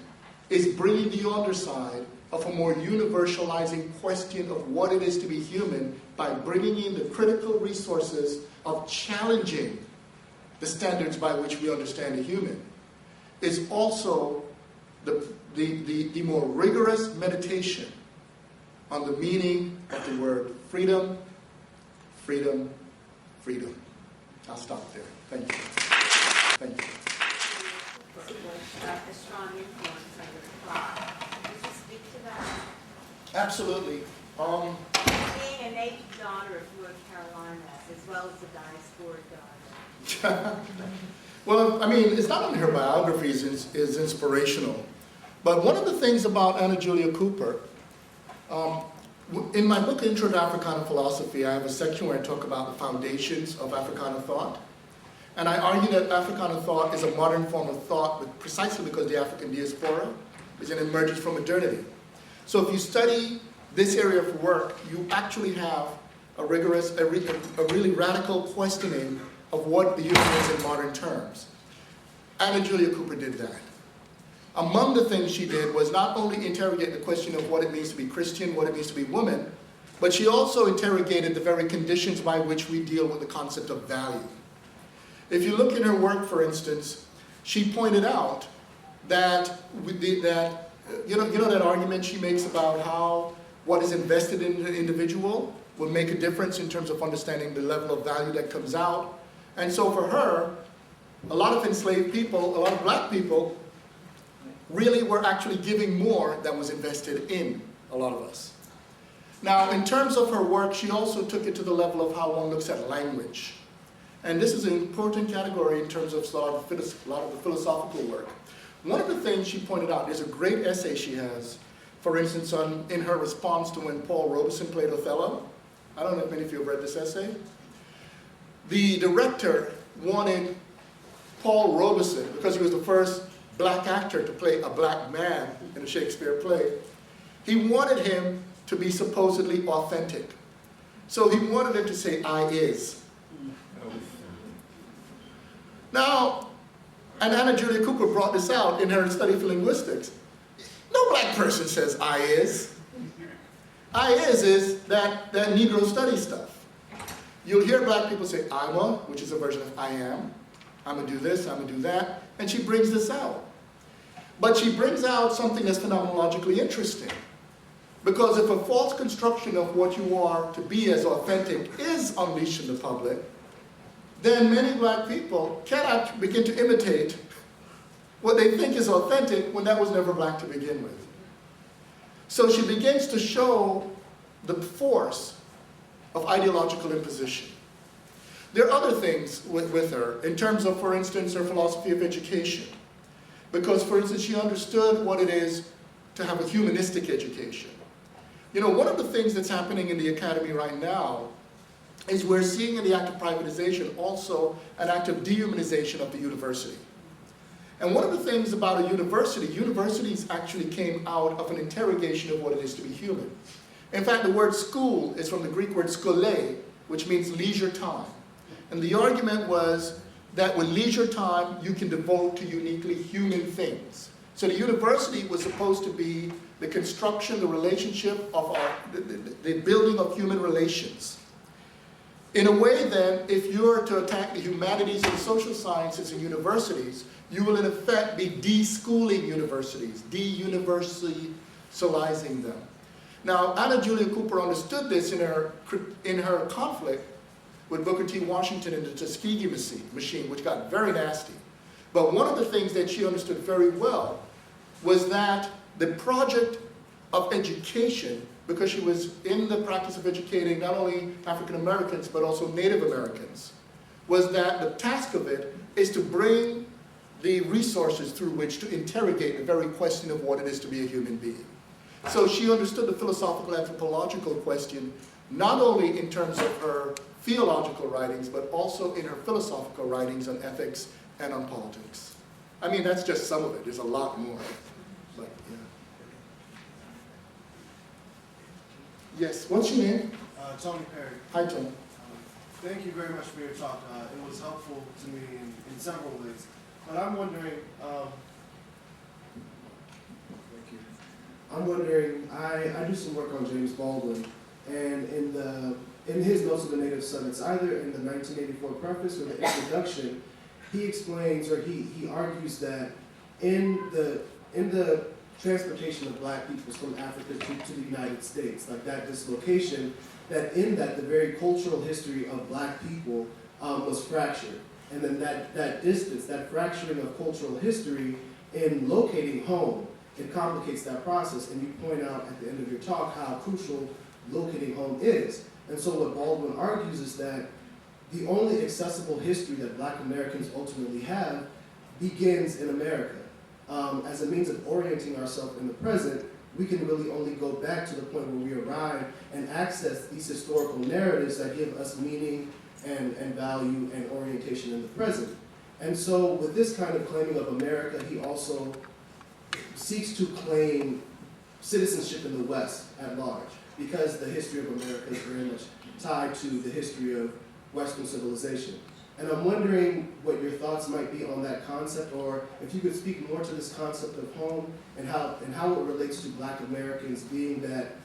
is bringing the underside of a more universalizing question of what it is to be human by bringing in the critical resources of challenging the standards by which we understand a human, is also the more rigorous meditation on the meaning of the word freedom, freedom, freedom. I'll stop there. Thank you. Thank you. A strong influence on your thought. Could you speak to that? Absolutely. Being a native daughter of North Carolina, as well as a diaspora daughter. Well, I mean, it's not only her biographies is inspirational, but one of the things about Anna Julia Cooper, in my book, Intro to Africana Philosophy, I have a section where I talk about the foundations of Africana thought. And I argue that Africana thought is a modern form of thought precisely because the African diaspora is an emergence from modernity. So if you study this area of work, you actually have a rigorous, a really radical questioning of what the human is in modern terms. Anna Julia Cooper did that. Among the things she did was not only interrogate the question of what it means to be Christian, what it means to be woman, but she also interrogated the very conditions by which we deal with the concept of value. If you look in her work, for instance, she pointed out that, you know that argument she makes about how what is invested in an individual will make a difference in terms of understanding the level of value that comes out. And so for her, a lot of enslaved people, a lot of black people, really were actually giving more than was invested in a lot of us. Now, in terms of her work, she also took it to the level of how one looks at language. And this is an important category in terms of a lot of the philosophical work. One of the things she pointed out, there's a great essay she has, for instance, in her response to when Paul Robeson played Othello. I don't know if many of you have read this essay. The director wanted Paul Robeson, because he was the first black actor to play a black man in a Shakespeare play, he wanted him to be supposedly authentic. So he wanted him to say, "I is." Now, and Anna Julia Cooper brought this out in her study for linguistics. No black person says "I is." "I is that Negro study stuff. You'll hear black people say "I'm a," which is a version of "I am." "I'm gonna do this, I'm gonna do that," and she brings this out. But she brings out something that's phenomenologically interesting. Because if a false construction of what you are to be as authentic is unleashed in the public, then many black people cannot begin to imitate what they think is authentic when that was never black to begin with. So she begins to show the force of ideological imposition. There are other things with her, in terms of, for instance, her philosophy of education. Because, for instance, she understood what it is to have a humanistic education. You know, one of the things that's happening in the academy right now is we're seeing in the act of privatization also an act of dehumanization of the university. And one of the things about a university, universities actually came out of an interrogation of what it is to be human. In fact, the word school is from the Greek word skole, which means leisure time. And the argument was that with leisure time, you can devote to uniquely human things. So the university was supposed to be the construction, the relationship of the building of human relations. In a way, then, if you're to attack the humanities and social sciences in universities, you will in effect be de-schooling universities, de-universalizing them. Now, Anna Julia Cooper understood this in her conflict with Booker T. Washington and the Tuskegee machine, which got very nasty. But one of the things that she understood very well was that the project of education, because she was in the practice of educating not only African Americans, but also Native Americans, was that the task of it is to bring the resources through which to interrogate the very question of what it is to be a human being. So she understood the philosophical anthropological question, not only in terms of her theological writings, but also in her philosophical writings on ethics and on politics. I mean, that's just some of it. There's a lot more. But, yeah. Yes, what's your name? Tony Perry. Hi, Tony. Thank you very much for your talk. It was helpful to me in several ways. But I'm wondering, I do some work on James Baldwin, and in his Notes of the Native Son, it's either in the 1984 preface or the introduction, he explains, or he argues that in the transportation of black peoples from Africa to the United States, like that dislocation, that the very cultural history of black people was fractured. And then that distance, that fracturing of cultural history in locating home, it complicates that process. And you point out at the end of your talk how crucial locating home is. And so what Baldwin argues is that the only accessible history that black Americans ultimately have begins in America. As a means of orienting ourselves in the present, we can really only go back to the point where we arrive and access these historical narratives that give us meaning and value and orientation in the present. And so with this kind of claiming of America, he also seeks to claim citizenship in the West at large, because the history of America is very much tied to the history of Western civilization. And I'm wondering what your thoughts might be on that concept, or if you could speak more to this concept of home and how it relates to black Americans, being that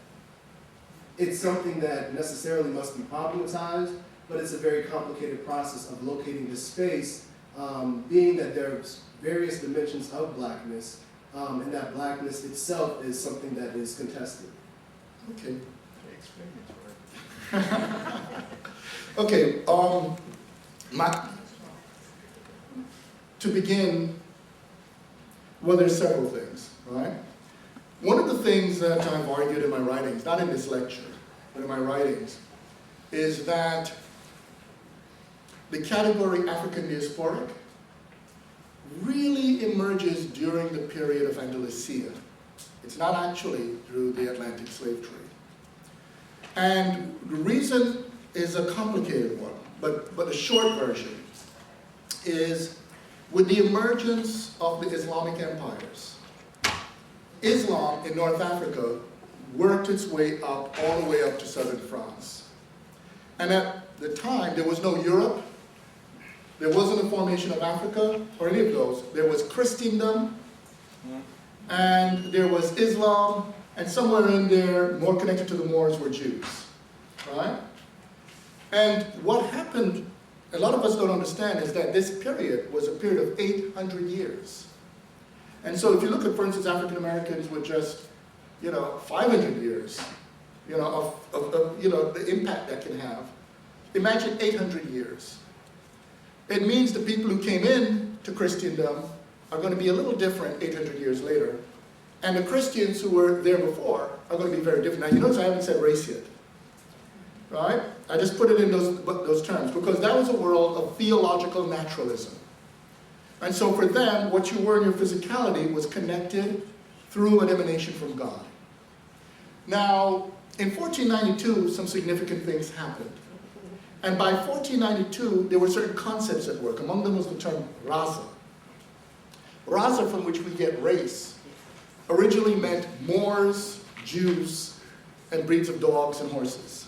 it's something that necessarily must be problematized, but it's a very complicated process of locating this space, being that there's various dimensions of blackness, and that blackness itself is something that is contested. Okay. Okay, to begin, well, there's several things, right? One of the things that I've argued in my writings, not in this lecture, but in my writings, is that the category African diasporic really emerges during the period of Andalusia. It's not actually through the Atlantic slave trade. And the reason is a complicated one, but the short version is with the emergence of the Islamic empires, Islam in North Africa worked its way up, all the way up to southern France. And at the time, there was no Europe, there wasn't a formation of Africa, or any of those. There was Christendom, and there was Islam, and somewhere in there, more connected to the Moors, were Jews, right? And what happened, a lot of us don't understand, is that this period was a period of 800 years. And so if you look at, for instance, African Americans with just, 500 years, of the impact that can have, imagine 800 years. It means the people who came in to Christendom are going to be a little different 800 years later. And the Christians who were there before are going to be very different. Now, you notice I haven't said race yet, right? I just put it in those terms because that was a world of theological naturalism. And so for them, what you were in your physicality was connected through an emanation from God. Now, in 1492, some significant things happened. And by 1492, there were certain concepts at work. Among them was the term raza. Raza, from which we get race, originally meant Moors, Jews, and breeds of dogs and horses.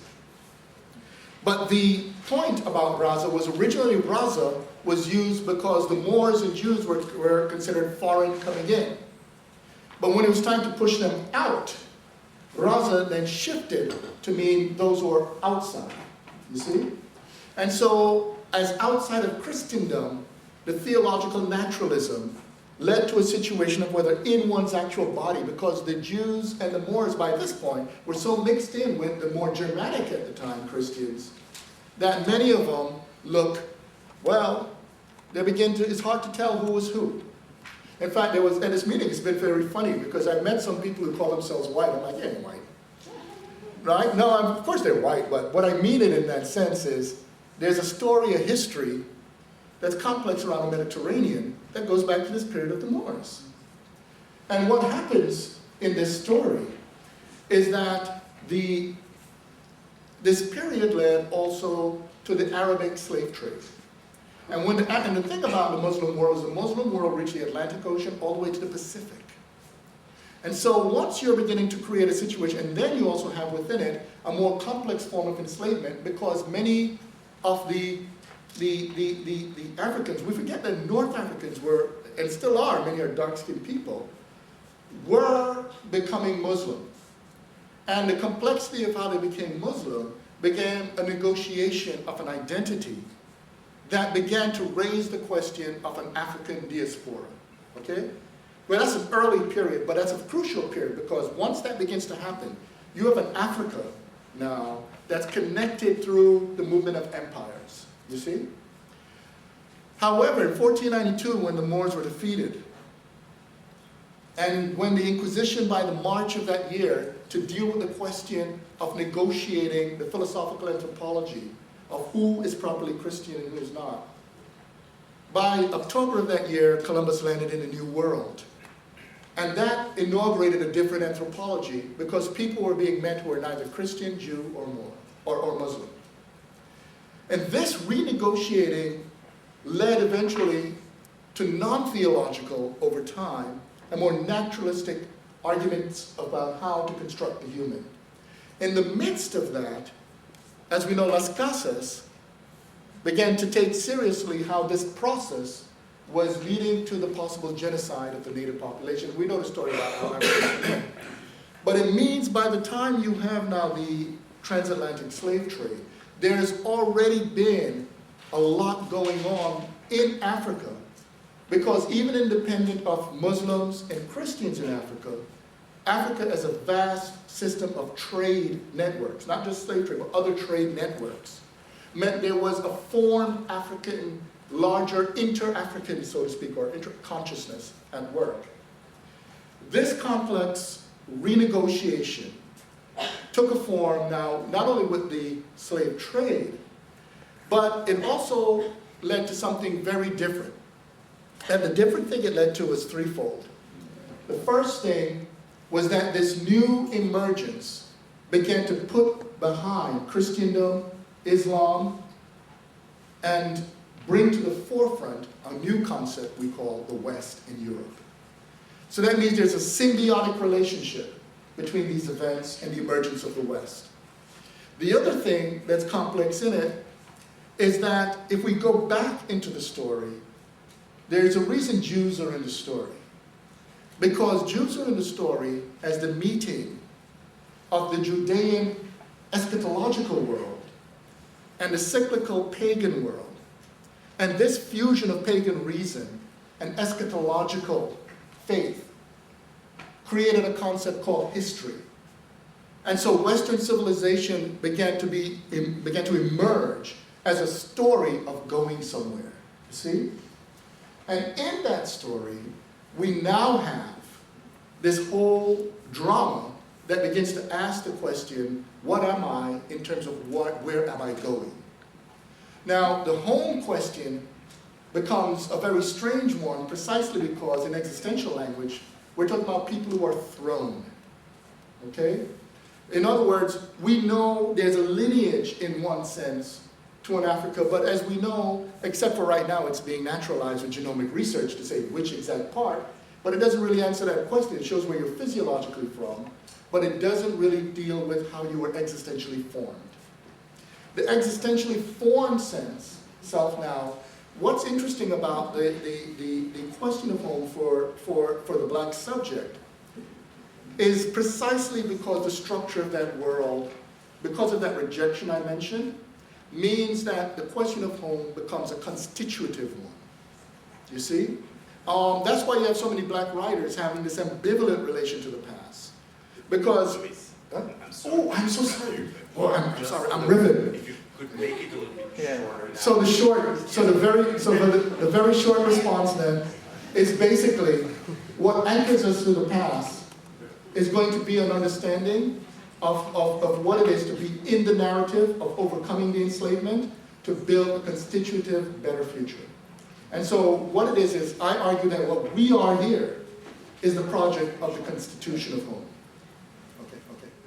But the point about raza was originally raza was used because the Moors and Jews were considered foreign coming in. But when it was time to push them out, raza then shifted to mean those who are outside, you see? And so, as outside of Christendom, the theological naturalism led to a situation of whether in one's actual body, because the Jews and the Moors by this point were so mixed in with the more Germanic at the time Christians, that many of them look, well, it's hard to tell who was who. In fact, at this meeting, it's been very funny because I met some people who call themselves white. I'm like, yeah, you're white. Right? No, of course they're white, but what I mean it in that sense is there's a story, a history that's complex around the Mediterranean that goes back to this period of the Moors. And what happens in this story is that this period led also to the Arabic slave trade. And the thing about the Muslim world is the Muslim world reached the Atlantic Ocean all the way to the Pacific. And so once you're beginning to create a situation, and then you also have within it a more complex form of enslavement, because many of the Africans, we forget that North Africans were, and still are, many are dark-skinned people, were becoming Muslim. And the complexity of how they became Muslim began a negotiation of an identity that began to raise the question of an African diaspora, okay? Well, that's an early period, but that's a crucial period, because once that begins to happen, you have an Africa now that's connected through the movement of empires, you see? However, in 1492, when the Moors were defeated, and when the Inquisition, by the March of that year, to deal with the question of negotiating the philosophical anthropology of who is properly Christian and who is not, by October of that year, Columbus landed in the New World. And that inaugurated a different anthropology, because people were being met who were neither Christian, Jew, or Moor, or Muslim. And this renegotiating led eventually to non-theological, over time, and more naturalistic arguments about how to construct the human. In the midst of that, as we know, Las Casas began to take seriously how this process was leading to the possible genocide of the native population. We know the story about how. But it means by the time you have now the transatlantic slave trade, there's already been a lot going on in Africa, because even independent of Muslims and Christians in Africa, Africa as a vast system of trade networks, not just slave trade, but other trade networks, meant there was a formed African, larger inter-African, so to speak, or inter-consciousness at work. This complex renegotiation took a form now, not only with the slave trade, but it also led to something very different. And the different thing it led to was threefold. The first thing was that this new emergence began to put behind Christendom, Islam, and bring to the forefront a new concept we call the West in Europe. So that means there's a symbiotic relationship between these events and the emergence of the West. The other thing that's complex in it is that if we go back into the story, there's a reason Jews are in the story. Because Jews are in the story as the meeting of the Judean eschatological world and the cyclical pagan world. And this fusion of pagan reason and eschatological faith created a concept called history. And so Western civilization began to emerge as a story of going somewhere, you see? And in that story, we now have this whole drama that begins to ask the question, what am I in terms of where am I going? Now, the home question becomes a very strange one, precisely because in existential language, we're talking about people who are thrown, okay? In other words, we know there's a lineage in one sense to an Africa, but as we know, except for right now, it's being naturalized with genomic research to say which exact part, but it doesn't really answer that question. It shows where you're physiologically from, but it doesn't really deal with how you were existentially formed. The existentially formed self now, what's interesting about the question of home for the black subject is precisely because the structure of that world, because of that rejection I mentioned, means that the question of home becomes a constitutive one. You see? That's why you have so many black writers having this ambivalent relation to the past. Because, oh, I'm so sorry. Oh, I'm sorry, I'm riveted. If you could make it a little bit shorter. So the very short response then is basically what anchors us to the past is going to be an understanding of what it is to be in the narrative of overcoming the enslavement to build a constitutive, better future. And so what it is I argue that what we are here is the project of the constitution of home.